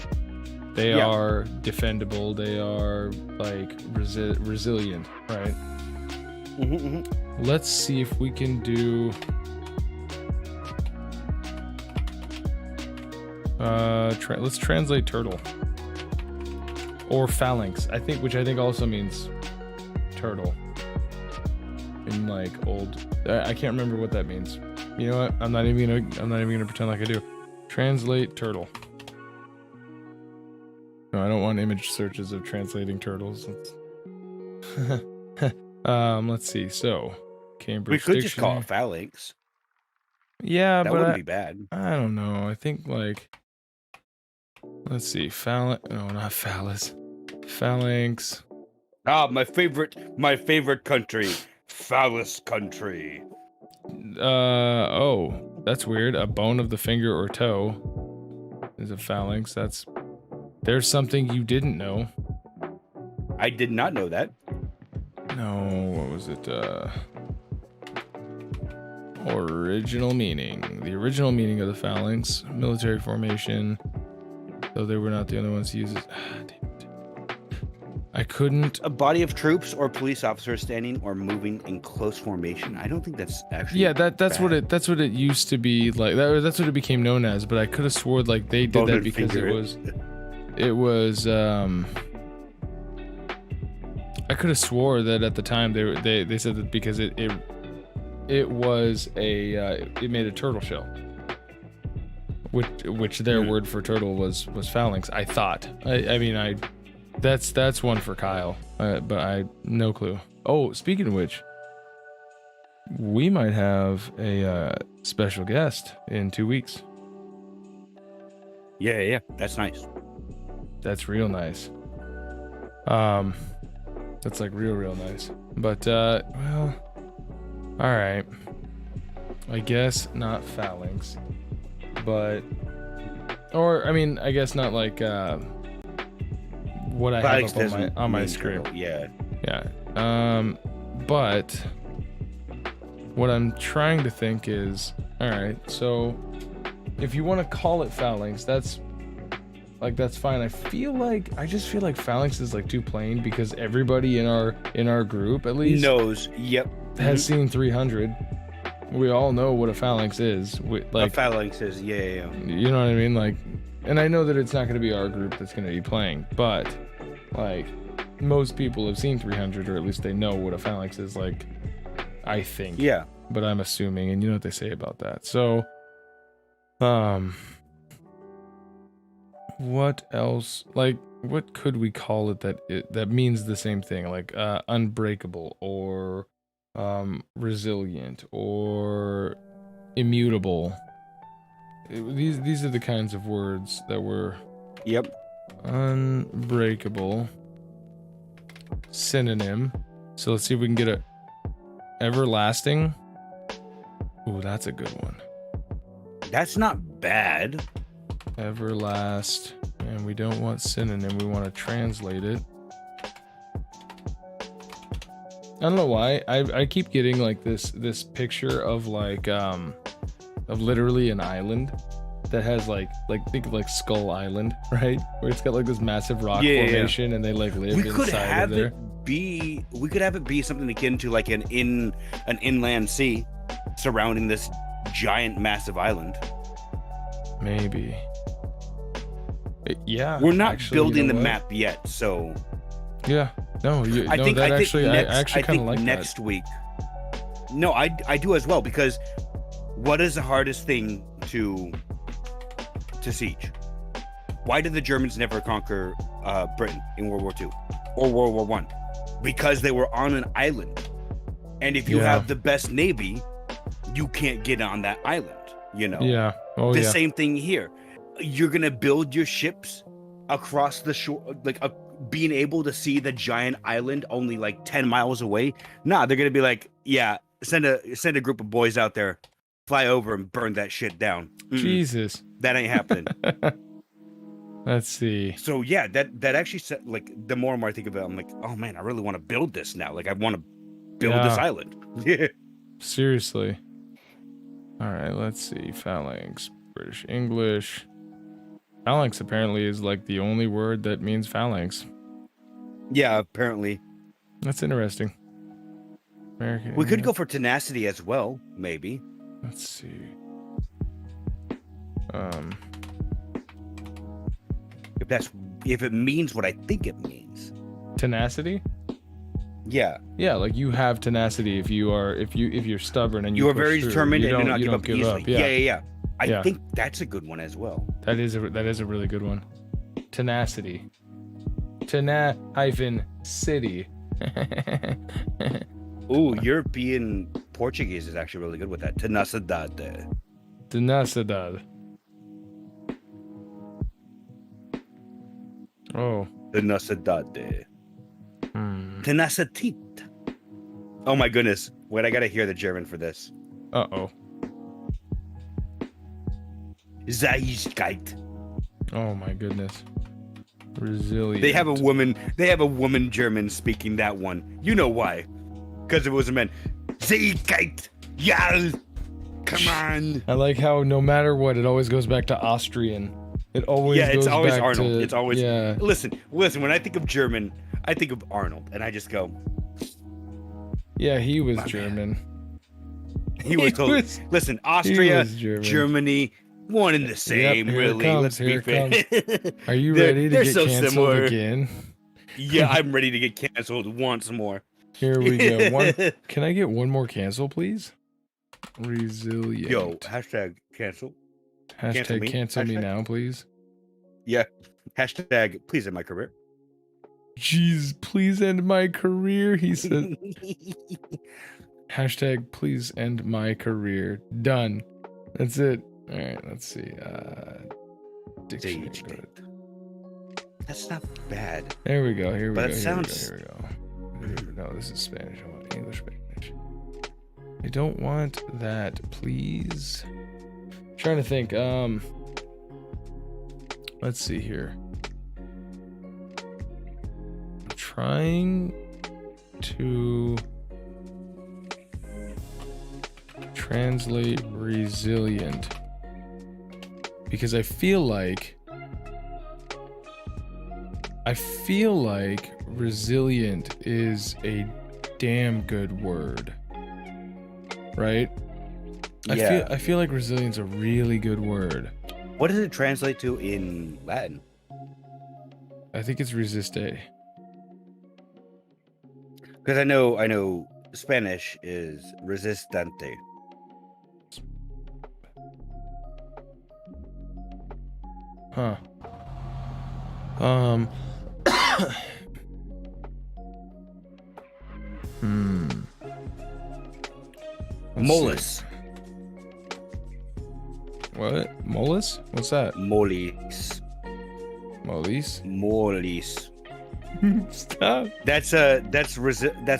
They are defendable. They are like resilient, right? Let's see if we can do. Let's translate turtle or phalanx. Which I think also means turtle. In like old, I can't remember what that means. You know what? I'm not even gonna pretend like I do. Translate turtle. No, I don't want image searches of translating turtles. Let's see. So, Cambridge. We could just call it phalanx. Yeah, that but wouldn't be bad. I don't know. I think like, let's see, no, not phallus. Phalanx. Ah, my favorite country, phallus country. Oh, that's weird. A bone of the finger or toe is a phalanx. There's something you didn't know. I did not know that. No, what was it? Original meaning. The original meaning of the phalanx, military formation. Though they were not the only ones to use it. I couldn't. A body of troops or police officers standing or moving in close formation. I don't think that's actually. Yeah, that's bad. what it used to be like. That's what it became known as. But I could have sworn like they did Bone that and because finger it was. I could have swore that at the time they said that because it was it made a turtle shell. Which their word for turtle was phalanx. I thought. I mean that's one for Kyle. But I no clue. Oh, speaking of which, we might have a special guest in 2 weeks. Yeah, that's nice. That's real nice. That's like real nice. But well, all right. I guess not phalanx. But, or I mean, I guess not like what I Phalanx have up doesn't on my mean screen. turtle, Yeah. But what I'm trying to think is, all right. So, if you want to call it phalanx, that's fine. I just feel like phalanx is like too plain because everybody in our group at least Knows. Yep. has seen 300. We all know what a phalanx is. A phalanx is yeah. You know what I mean? Like, and I know that it's not going to be our group that's going to be playing, but like most people have seen 300, or at least they know what a phalanx is. Like, I think. Yeah. But I'm assuming, and you know what they say about that. So, what else? Like, what could we call it that means the same thing? Like, unbreakable or resilient or immutable. These are the kinds of words that were. Yep. Unbreakable. Synonym. So let's see if we can get a everlasting. Ooh, that's a good one. That's not bad. Everlast. And we don't want synonym, we want to translate it. I don't know why. I keep getting like this picture of like of literally an island that has like think of like Skull Island, right? Where it's got like this massive rock formation and they like live inside of there. We could have it be something akin to like an inland sea surrounding this giant massive island. Maybe. Yeah. We're not actually, building you know the what? map yet, so Yeah. No, I think actually next, I kind of like next that. week. No, I do as well, because what is the hardest thing to siege? Why did the Germans never conquer Britain in World War II or World War I? Because they were on an island, and if you have the best navy, you can't get on that island. You know. Yeah. Oh the yeah. same thing here. You're gonna build your ships across the shore, like being able to see the giant island only like 10 miles away. Nah, they're gonna be like, yeah, send a group of boys out there, fly over and burn that shit down. Jesus. That ain't happening. Let's see. So yeah, that actually like the more and more I think of it, I'm like, oh man, I really want to build this now. Like I want to build this island. Yeah. Seriously. All right, let's see. Phalanx, British English. Phalanx apparently is like the only word that means phalanx. Yeah, apparently. That's interesting. American. We could go for tenacity as well, maybe. Let's see. If it means what I think it means. Tenacity? Yeah. Yeah, like you have tenacity if you're stubborn and you are push very through. determined and do not you give don't up give easily. up. Yeah. I Yeah. think that's a good one as well. That is a really good one. Tenacity. Hyphen-city. Ooh, European Portuguese is actually really good with that. Tenacidade. Tenacidade. Oh. Tenacidade. Tenacitit. Oh my goodness. Wait, I gotta hear the German for this. Uh-oh. Zeigkeit. Oh my goodness. Resilient. They have a woman German speaking that one. You know why? Because it was a man. Zeigkeit. Yeah. Come on. I like how no matter what, it always goes back to Austrian. It always Yeah, it's goes always back Arnold. to, It's always yeah. listen. When I think of German, I think of Arnold, and I just go, Yeah, he was My man. German. he was totally. Listen, Austria, was German. Germany, one and the same. here it really, comes, let's here be it fair. Are you They're- ready to they're get so canceled similar. again? Yeah, I'm ready to get canceled once more. Here we go. Can I get one more cancel, please? Resilient. Yo, hashtag cancel. Hashtag cancel me Hashtag? now, please. Yeah, hashtag please end my career. Jeez, please end my career. He said. Hashtag please end my career. Done. That's it. All right, let's see. Dictionary. Sage gate. That's not bad. There we go. Here we But go. it sounds- Here we go. No, this is Spanish. I want English, Spanish. I don't want that, please. Trying to think. Let's see here. I'm trying to translate resilient because I feel like resilient is a damn good word, right? Yeah. I feel like resilient's a really good word. What does it translate to in Latin? I think it's resiste. Because I know Spanish is resistente. Huh. Let's Molus. see. What? Molus? What's that? Molis. Molise? Molis. Stop. That's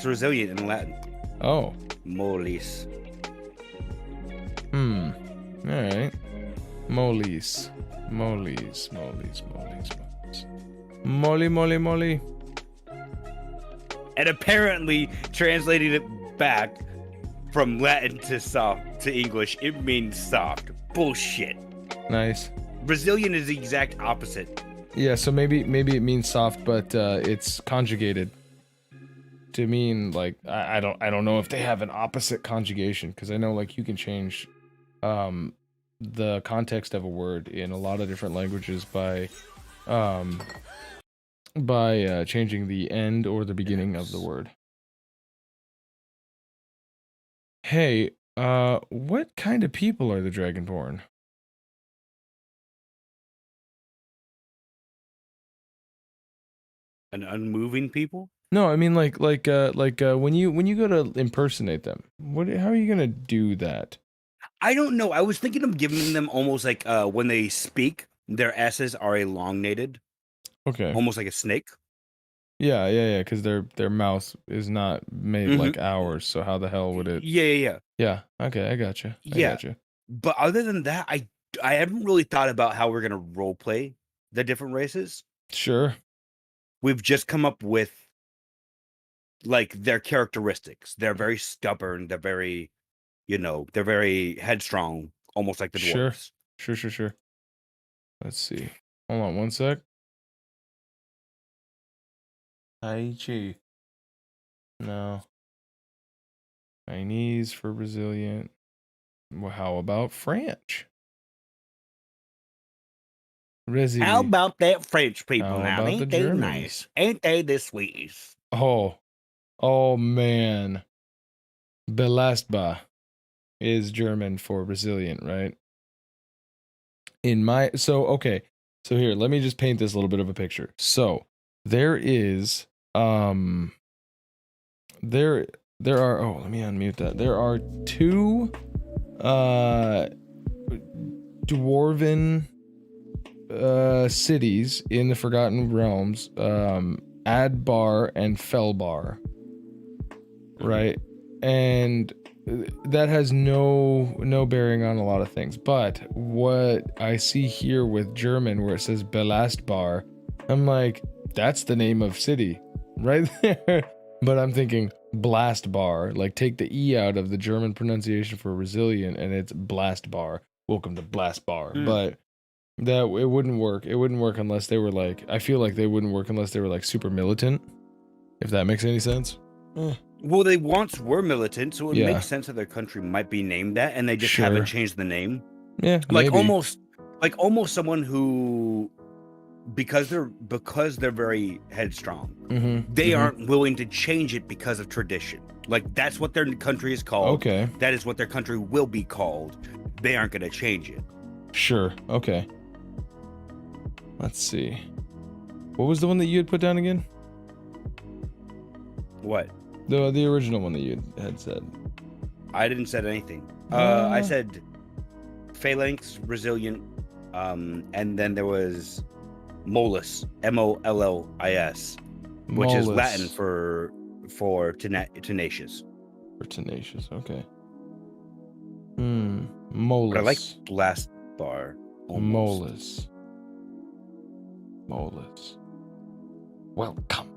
resilient in Latin. Oh. Molis. Alright. Molis. Molly. And apparently translating it back from Latin to English, it means soft. Bullshit. Nice. Brazilian is the exact opposite. Yeah, so maybe it means soft, but it's conjugated to mean like I don't know if they have an opposite conjugation, because I know like you can change the context of a word in a lot of different languages by changing the end or the beginning of the word. Hey, what kind of people are the Dragonborn? An unmoving people? No, I mean like when you go to impersonate them, how are you gonna do that? I don't know. I was thinking of giving them almost like when they speak, their S's are elongated, Okay. almost like a snake. Yeah, because their mouth is not made Mhm. like ours, so how the hell would it? Yeah. Yeah, okay, I gotcha. Yeah. But other than that, I haven't really thought about how we're gonna role play the different races. Sure. We've just come up with like their characteristics. They're very stubborn. They're very, they're very headstrong, almost like the dwarves. Sure. Let's see. Hold on one sec. Aichi. No. Chinese for resilient. Well, how about French? Resilient. How about that French people How now? about Ain't the they Germans? nice? Ain't they the sweetest? Oh man. Belastbar is German for resilient, right? So here, let me just paint this a little bit of a picture. So there is there are let me unmute that. There are two dwarven cities in the Forgotten Realms, Adbar and Felbar, right? And that has no bearing on a lot of things, but what I see here with German where it says Belastbar, I'm like, that's the name of city right there. But I'm thinking blast bar, like take the E out of the German pronunciation for resilient and it's blast bar. Welcome to blast bar. But That it wouldn't work. It wouldn't work unless they were like. I feel like they wouldn't work unless they were like super militant. If that makes any sense. Well, they once were militant, so it Yeah. makes sense that their country might be named that, and they just Sure. haven't changed the name. Yeah, Like maybe. almost someone who, because they're very headstrong, they aren't willing to change it because of tradition. Like that's what their country is called. Okay. That is what their country will be called. They aren't going to change it. Sure. Okay. Let's see. What was the one that you had put down again? What? The original one that you had said. I didn't said anything. I said phalanx, resilient, and then there was mollis, mollis, which is Latin for tenacious. For tenacious. Okay. Mollis. But I like last bar. Almost. Mollis. Welcome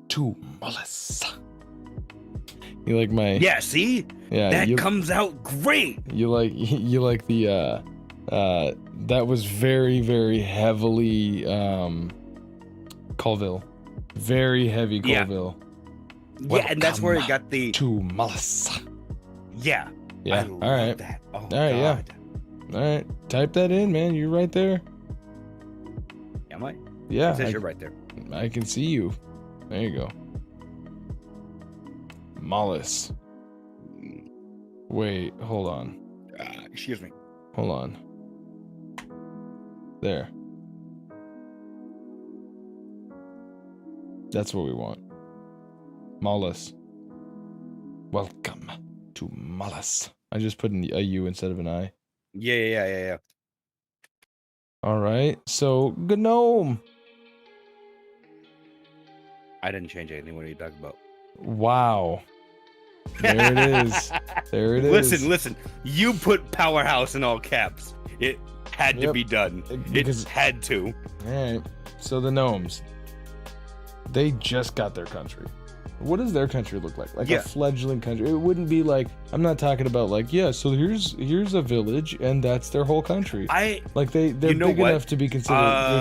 to Mollis. You like my? Yeah. See. Yeah. That comes out great. You like the that was very, very heavily Colville. Very heavy Colville. Yeah, and that's where it got the to Mollis. Yeah. Yeah. I All love right. that. Oh, All right. Yeah. All right. Type that in, man. You're right there. Am I? Yeah. It says you're right there. I can see you. There you go. Mollis. Wait. Hold on. Excuse me. Hold on. There. That's what we want. Mollis. Welcome to Mollis. I just put a U instead of an I. Yeah. All right. So, GNOME. I didn't change anything. What are you talking about? Wow. There it is. There it is. Listen. You put powerhouse in all caps. It had to be done. Because- It had to. All right. So the gnomes. They just got their country. What does their country look like? Like a fledgling country. It wouldn't be like, I'm not talking about like, yeah, so here's a village and that's their whole country. Like they're big enough to be considered,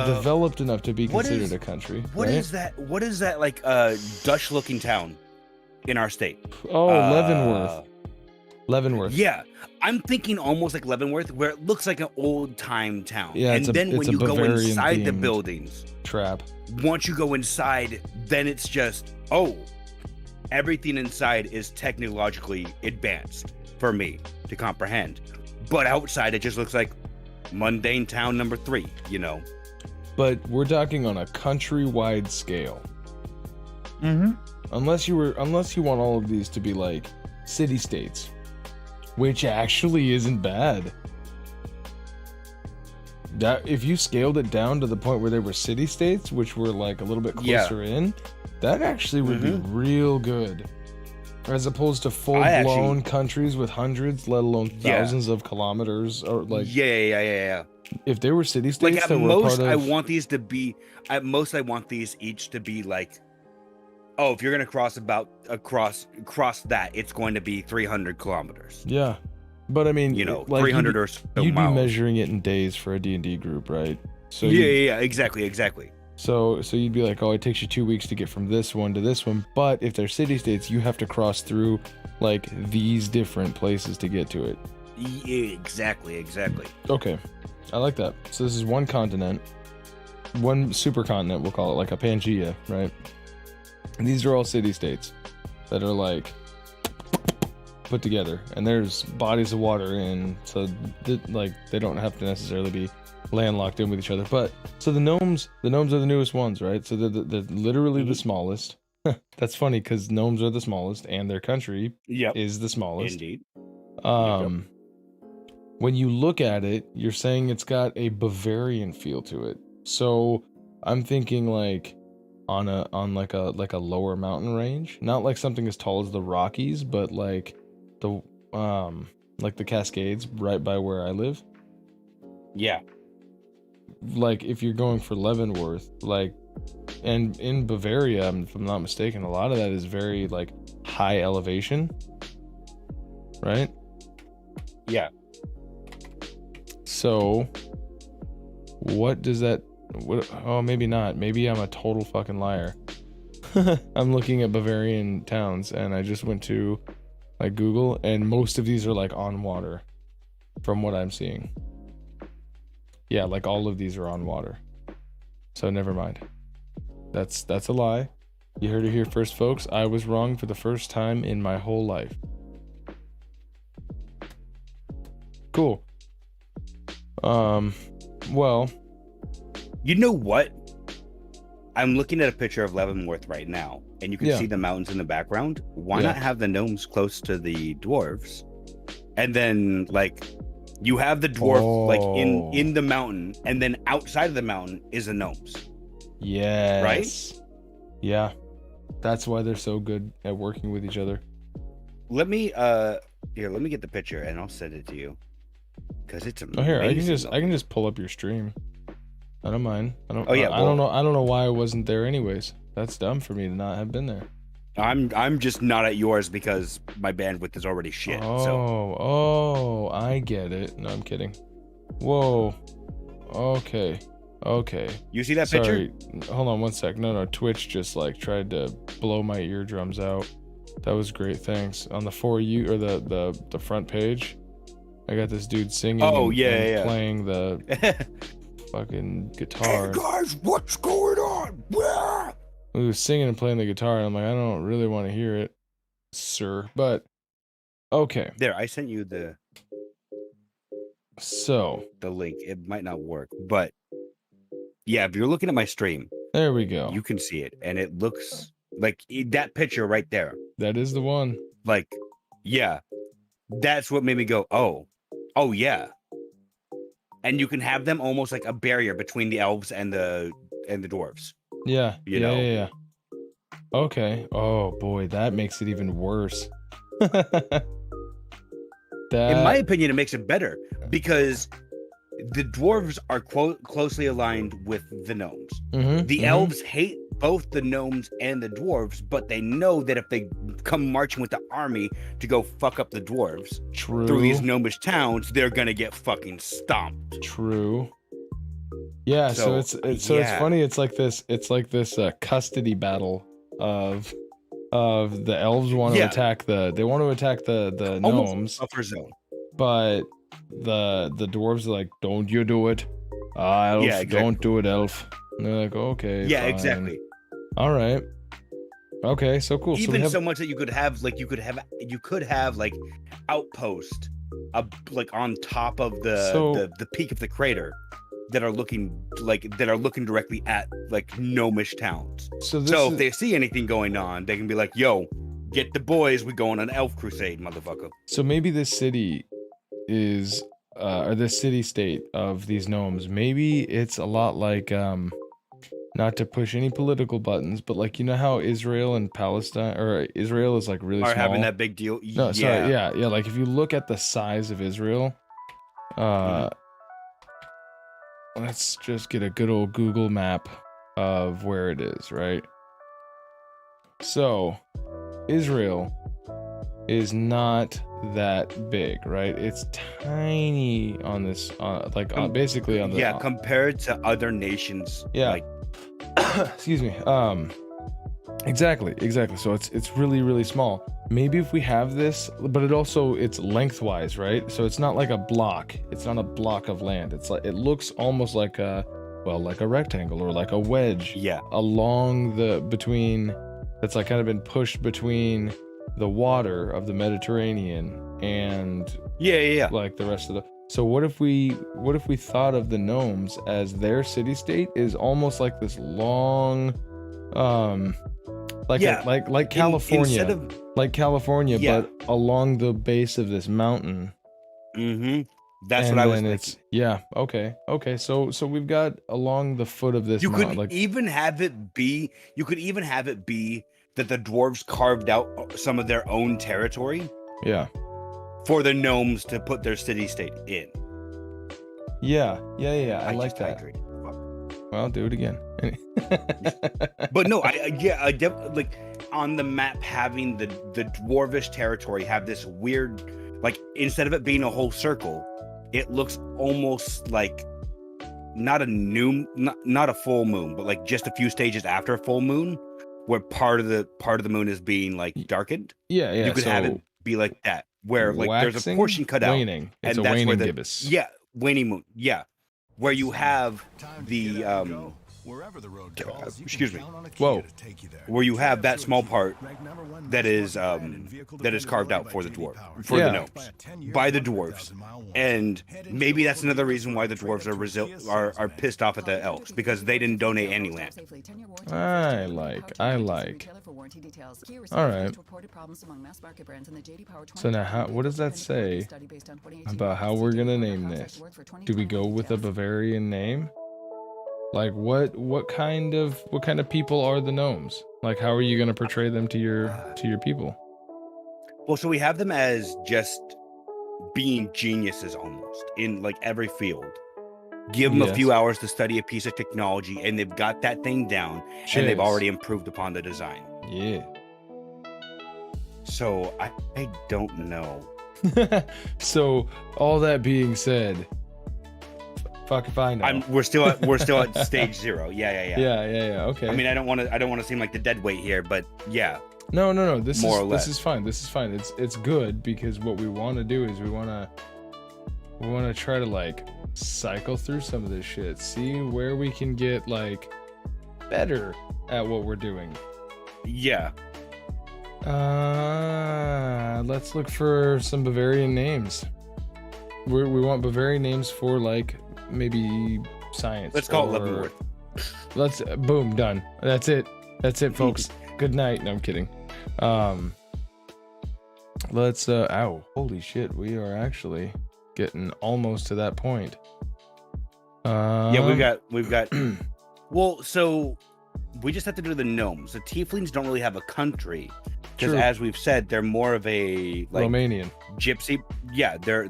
they're developed enough to be considered a country. What is that? What is that like Dutch looking town in our state? Oh, Leavenworth. Yeah. I'm thinking almost like Leavenworth, where it looks like an old time town. Yeah, and then when you go inside the Bavarian-themed buildings, trap. once you go inside, then it's just, everything inside is technologically advanced for me to comprehend. But outside, it just looks like mundane town number 3, you know? But we're talking on a countrywide scale. Unless you want all of these to be like city states, which actually isn't bad. That if you scaled it down to the point where they were city states, which were like a little bit closer in, that actually would be real good. As opposed to full-blown countries with hundreds, let alone thousands of kilometers, or like Yeah. if they were city states, Like at that were most, part of, I want these each to be like, if you're gonna cross that, it's going to be 300 kilometers. Yeah, but I mean, like 300 or so you'd miles. be measuring it in days for a D&D group, right? So exactly. So you'd be like, it takes you 2 weeks to get from this one to this one. But if they're city states, you have to cross through like these different places to get to it. Yeah, exactly. Okay, I like that. So this is one continent, one supercontinent, we'll call it, like a Pangea, right? And these are all city states that are like put together, and there's bodies of water in, so like they don't have to necessarily be landlocked in with each other. But so the gnomes are the newest ones, right? So they're literally the smallest. That's funny because gnomes are the smallest and their country is the smallest. Indeed. When you look at it, you're saying it's got a Bavarian feel to it. So I'm thinking like on like a lower mountain range, not like something as tall as the Rockies, but like the Cascades right by where I live. Yeah. Like if you're going for Leavenworth, like, and in Bavaria, if I'm not mistaken, a lot of that is very like high elevation, right? Yeah. So What does that? What? Oh, maybe not. Maybe I'm a total fucking liar. I'm looking at Bavarian towns, and I just went to like Google, and most of these are like on water, from what I'm seeing. Yeah, like all of these are on water. So never mind. That's a lie. You heard it here first, folks. I was wrong for the first time in my whole life. Cool. Well, you know what? I'm looking at a picture of Leavenworth right now, and you can see the mountains in the background. Why not have the gnomes close to the dwarves? And then, like, you have the dwarf like in the mountain, and then outside of the mountain is the gnomes. Yes. Right? Yeah. That's why they're so good at working with each other. Let me let me get the picture and I'll send it to you. Cause it's amazing. Oh, here, I can just pull up your stream. I don't mind. I don't know why I wasn't there anyways. That's dumb for me to not have been there. I'm just not at yours because my bandwidth is already shit. Oh, I get it. No, I'm kidding. Whoa. Okay. You see that picture? Hold on one sec. No, Twitch just like tried to blow my eardrums out. That was great. Thanks. On the For You or the front page, I got this dude singing. Playing the fucking guitar. Hey guys, what's going on? He was singing and playing the guitar, and I'm like, I don't really want to hear it, sir. But okay. There, I sent you the link. It might not work, but yeah, if you're looking at my stream, there we go. You can see it, and it looks like that picture right there. That is the one. Like, yeah, that's what made me go, oh yeah. And you can have them almost like a barrier between the elves and the dwarves. Yeah. You know? Yeah. Okay. Oh boy, that makes it even worse. In my opinion, it makes it better because the dwarves are closely aligned with the gnomes. The elves hate both the gnomes and the dwarves, but they know that if they come marching with the army to go fuck up the dwarves through these gnomish towns, they're gonna get fucking stomped. True. Yeah, so it's funny. It's like this custody battle of the elves want to attack the gnomes. Buffer zone. But the dwarves are like, don't you do it, elf. Yeah, exactly. Don't do it, elf. And they're like, okay. Yeah, fine. exactly. All right. Okay, so cool. Even so much that you could have like outpost like on top of the peak of the crater that are looking directly at like gnomish towns. So if they see anything going on, they can be like, yo, get the boys, we going on an elf crusade, motherfucker. So maybe this city is or this city state of these gnomes, maybe it's a lot like not to push any political buttons, but like, you know how Israel and Palestine, or Israel is like really small, having that big deal. No, sorry, yeah. Like if you look at the size of Israel, let's just get a good old Google map of where it is, right? So Israel is not that big, right? It's tiny on this, basically on the compared to other nations. Yeah. Like, excuse me. Exactly. So it's really, really small. Maybe if we have this, but it's lengthwise, right? So it's not like a block. It's not a block of land. It's like, it looks almost like a rectangle or like a wedge. Yeah. Along that's like kind of been pushed between the water of the Mediterranean and like the rest of the. So what if we thought of the gnomes as their city state is almost like this long, like California, like California, but along the base of this mountain. That's what I was thinking. Okay. So we've got along the foot of this mountain. You could even have it be that the dwarves carved out some of their own territory. Yeah. For the gnomes to put their city state in. Yeah. I like that. Well, do it again. But no, I definitely like on the map having the dwarvish territory have this weird, like instead of it being a whole circle, it looks almost like not a full moon, but like just a few stages after a full moon, where part of the moon is being like darkened. Yeah, You could so have it be like that, where like there's a waxing, portion cut waning. out, It's and a that's where waning the gibbous. waning moon, where you have the Wherever the road calls, excuse me. Whoa. where you have that small part that is carved out for the dwarf, for the gnomes, by the dwarves, and maybe that's another reason why the dwarves are pissed off at the elves, because they didn't donate any land. I like. All right. So now, what does that say about how we're gonna name this? Do we go with a Bavarian name? Like what kind of people are the gnomes? Like, how are you gonna portray them to your people? Well, so we have them as just being geniuses almost in like every field. Give them a few hours to study a piece of technology, and they've got that thing down, and they've already improved upon the design. Yeah. So I don't know. So all that being said, fuck if I know. We're still at stage 0. Yeah. Okay. I mean, I don't want to seem like the dead weight here, but yeah. No. This is fine. It's good, because what we want to do is we want to try to like cycle through some of this shit, see where we can get like better at what we're doing. Yeah. Let's look for some Bavarian names. We want Bavarian names for like maybe science. Let's call it Leavenworth. Let's boom, done. That's it, folks. Good night. No, I'm kidding. Let's ow, holy shit, we are actually getting almost to that point. Yeah, we've got well, so we just have to do the gnomes. The tieflings don't really have a country, because as we've said, they're more of a like Romanian gypsy. Yeah, they're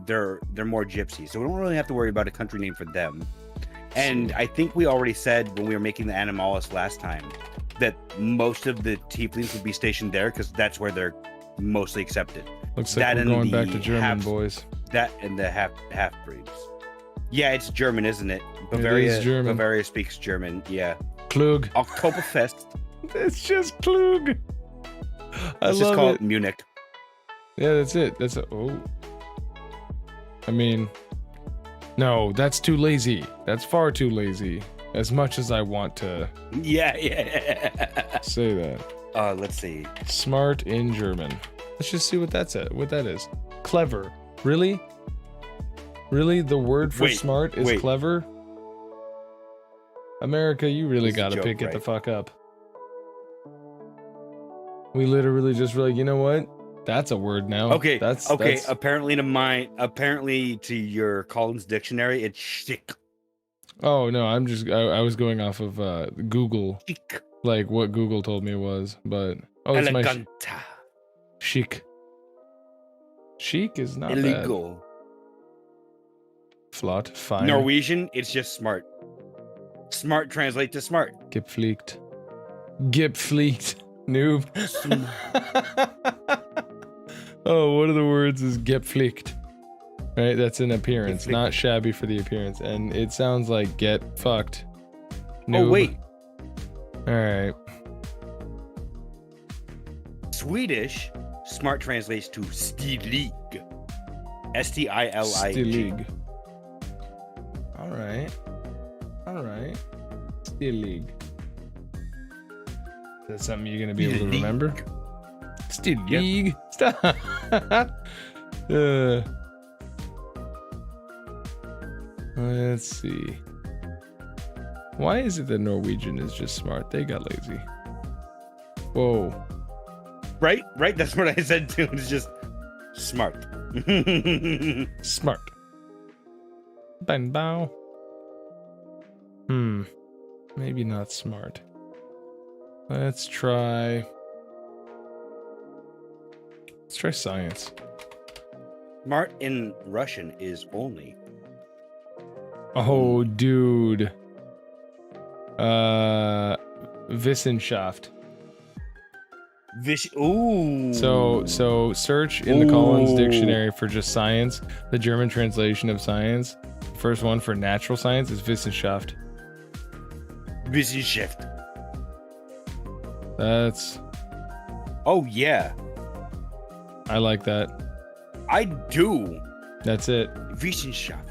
more gypsy, so we don't really have to worry about a country name for them. And I think we already said when we were making the Animalis last time that most of the tieflings would be stationed there, because that's where they're mostly accepted. Looks like we're going back to German, boys. That and the half breeds. Yeah, it's German, isn't it? Bavaria, it is German. Bavaria speaks German. Yeah. Klug. Oktoberfest. It's just Klug. Let's just call it Munich. Yeah, that's it. I mean, no, that's too lazy. That's far too lazy. As much as I want to. Yeah. Say that. Let's see. Smart in German. Let's just see what that's at. What that is. Clever. Really? Really? The word for smart is clever? America, you really gotta pick it the fuck up. We literally just were like, you know what? That's a word now. Okay. That's Apparently to your Collins dictionary, it's chic. Oh no, I was going off of Google. Chic. Like what Google told me it was, but it's Eleganta. my chic. Chic is not illegal. Bad. Flott, fine. Norwegian, it's just smart. Smart translate to smart. Gepflegt. Noob. Oh, one of the words is gepflegt. Right, that's an appearance, not shabby for the appearance, and it sounds like get fucked. Noob. Oh wait. All right. Swedish smart translates to stilig. STILIG. Stilig. All right. Stilig. Is that something you're gonna be able to remember? Stilig. Yep. Stop. Let's see. Why is it that Norwegian is just smart? They got lazy. Whoa. Right? That's what I said too. It's just smart. Smart. Ben bow. Maybe not smart. Let's try science. Smart in Russian is only. Oh, dude. Wissenschaft. Ooh. So search in the Collins Dictionary for just science. The German translation of science. First one for natural science is Wissenschaft. Wissenschaft. That's. Oh yeah. I like that. I do. That's it. Wissenschaft.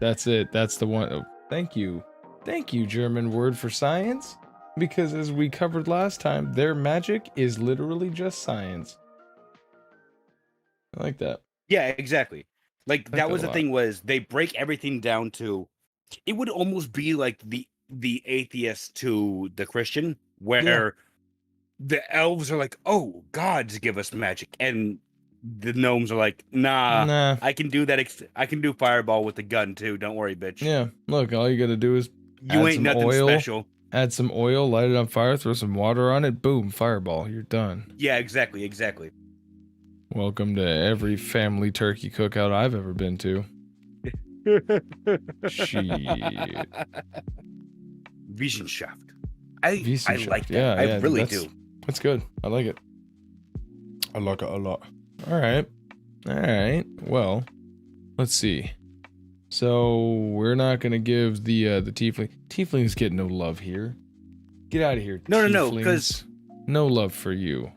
That's it. That's the one. Oh, thank you. Thank you, German word for science. Because as we covered last time, their magic is literally just science. I like that. Yeah, exactly. Like that was the lot. thing was they break everything down to it would almost be like the atheist to the Christian, where the elves are like, oh, gods give us magic, and the gnomes are like, nah. I can do that. I can do fireball with a gun too. Don't worry, bitch. Yeah, look, all you gotta do is you ain't nothing oil, special. Add some oil, light it on fire, throw some water on it, boom, fireball. You're done. Yeah, exactly. Welcome to every family turkey cookout I've ever been to. Shit. Wissenschaft. I like that. Yeah, I really do. That's good. I like it. I like it a lot. All right. Well, let's see. So we're not gonna give the tiefling. Tieflings get no love here. Get out of here. No, because no love for you.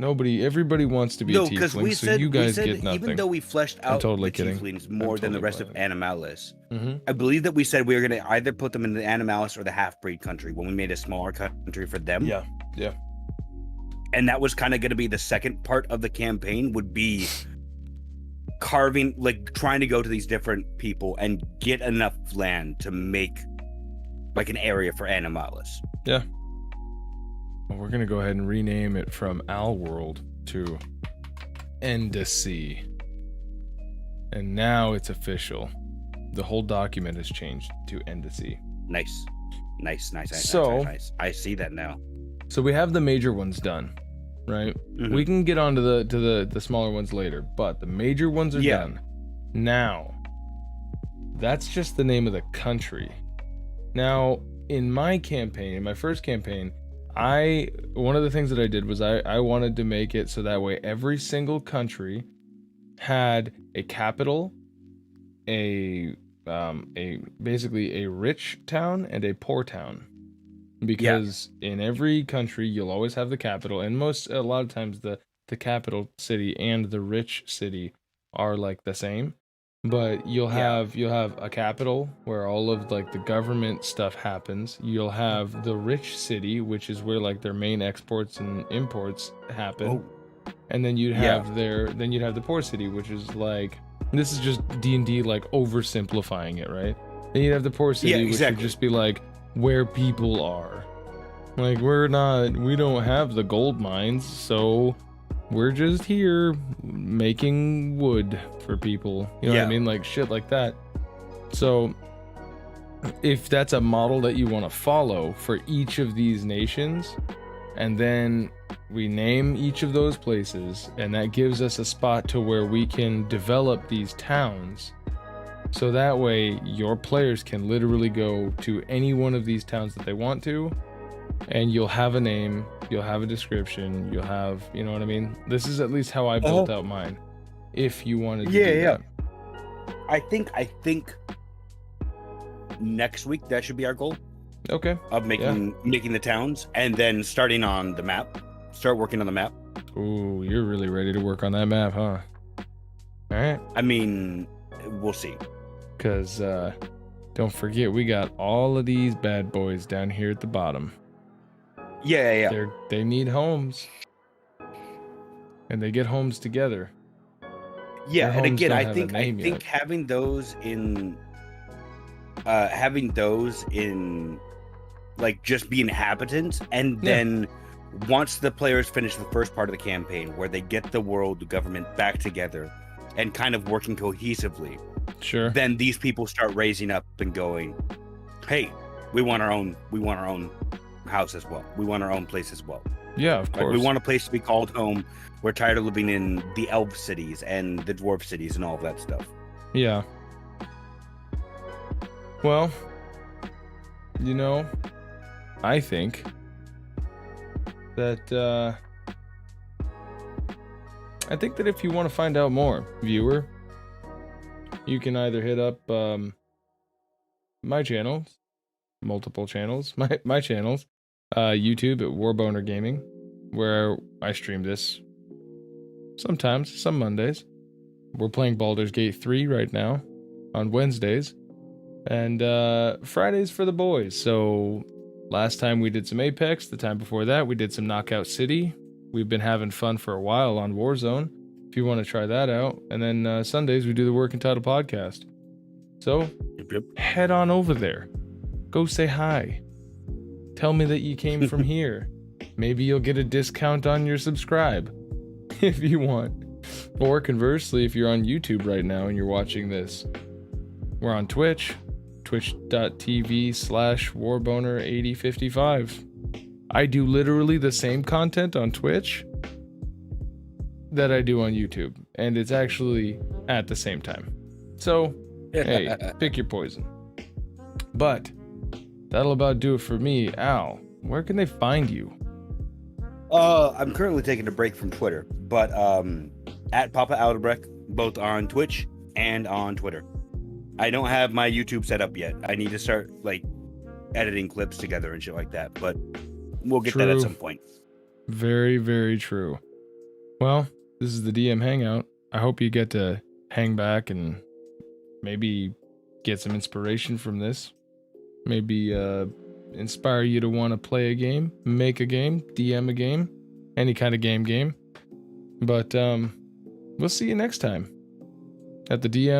Everybody wants to be a tiefling, so you guys get nothing. Even though we fleshed out totally the tieflings more than the rest of Animalis, Mm-hmm. I believe that we said we were going to either put them in the Animalis or the half-breed country when we made a smaller country for them. Yeah. And that was kind of going to be the second part of the campaign, would be carving, like trying to go to these different people and get enough land to make like an area for Animalis. Yeah. Well, we're gonna go ahead and rename it from Al World to Endesea. And now it's official. The whole document has changed to Endesea. Nice. So, nice. I see that now. So we have the major ones done, right? Mm-hmm. We can get on to the smaller ones later, but the major ones are done. Now, that's just the name of the country. Now, in my campaign, in my first campaign, one of the things that I did was I wanted to make it so that way every single country had a capital, basically a rich town and a poor town. Because in every country you'll always have the capital, and a lot of times the capital city and the rich city are like the same. But you'll have a capital where all of like the government stuff happens. You'll have the rich city, which is where like their main exports and imports happen. And then you'd have the poor city, which is like, this is just D&D like oversimplifying it, right? Then you'd have the poor city, which would just be like where people are. Like we don't have the gold mines, so we're just here making wood for people. You know what I mean? Like shit like that. So if that's a model that you want to follow for each of these nations, and then we name each of those places, and that gives us a spot to where we can develop these towns. So that way your players can literally go to any one of these towns that they want to, and you'll have a name, you'll have a description, you'll have, you know what I mean? This is at least how I built out mine. If you wanted to do that. I think next week that should be our goal. Okay. Of making the towns, and then starting on the map. Start working on the map. Ooh, you're really ready to work on that map, huh? All right. I mean, we'll see. Because don't forget, we got all of these bad boys down here at the bottom. Yeah. They need homes, and they get homes together. Yeah, and again, I think having those in like just be inhabitants, and then once the players finish the first part of the campaign, where they get the world, the government back together, and kind of working cohesively. Sure. Then these people start raising up and going, "Hey, we want our own house as well. We want our own place as well. Yeah, of course. Like, we want a place to be called home. We're tired of living in the elf cities and the dwarf cities and all of that stuff." Yeah. Well, I think that I think that if you want to find out more, viewer, you can either hit up my channels, multiple channels, my channels, YouTube at WarBoner Gaming, where I stream this sometimes, some Mondays. We're playing Baldur's Gate 3 right now on Wednesdays, and Fridays for the boys. So last time we did some Apex, the time before that we did some Knockout City. We've been having fun for a while on Warzone, if you want to try that out. And then Sundays we do the Working Title podcast. So head on over there. Go say hi. Tell me that you came from here. Maybe you'll get a discount on your subscribe if you want. Or conversely, if you're on YouTube right now and you're watching this, we're on Twitch, twitch.tv/warboner8055. I do literally the same content on Twitch that I do on YouTube, and it's actually at the same time. So, hey, pick your poison. But that'll about do it for me. Al, where can they find you? I'm currently taking a break from Twitter, but at Papa Alderbrecht, both on Twitch and on Twitter. I don't have my YouTube set up yet. I need to start like editing clips together and shit like that, but we'll get that at some point. Very, very true. Well, this is the DM Hangout. I hope you get to hang back and maybe get some inspiration from this. Maybe inspire you to want to play a game, make a game, DM a game, any kind of game. But we'll see you next time at the DM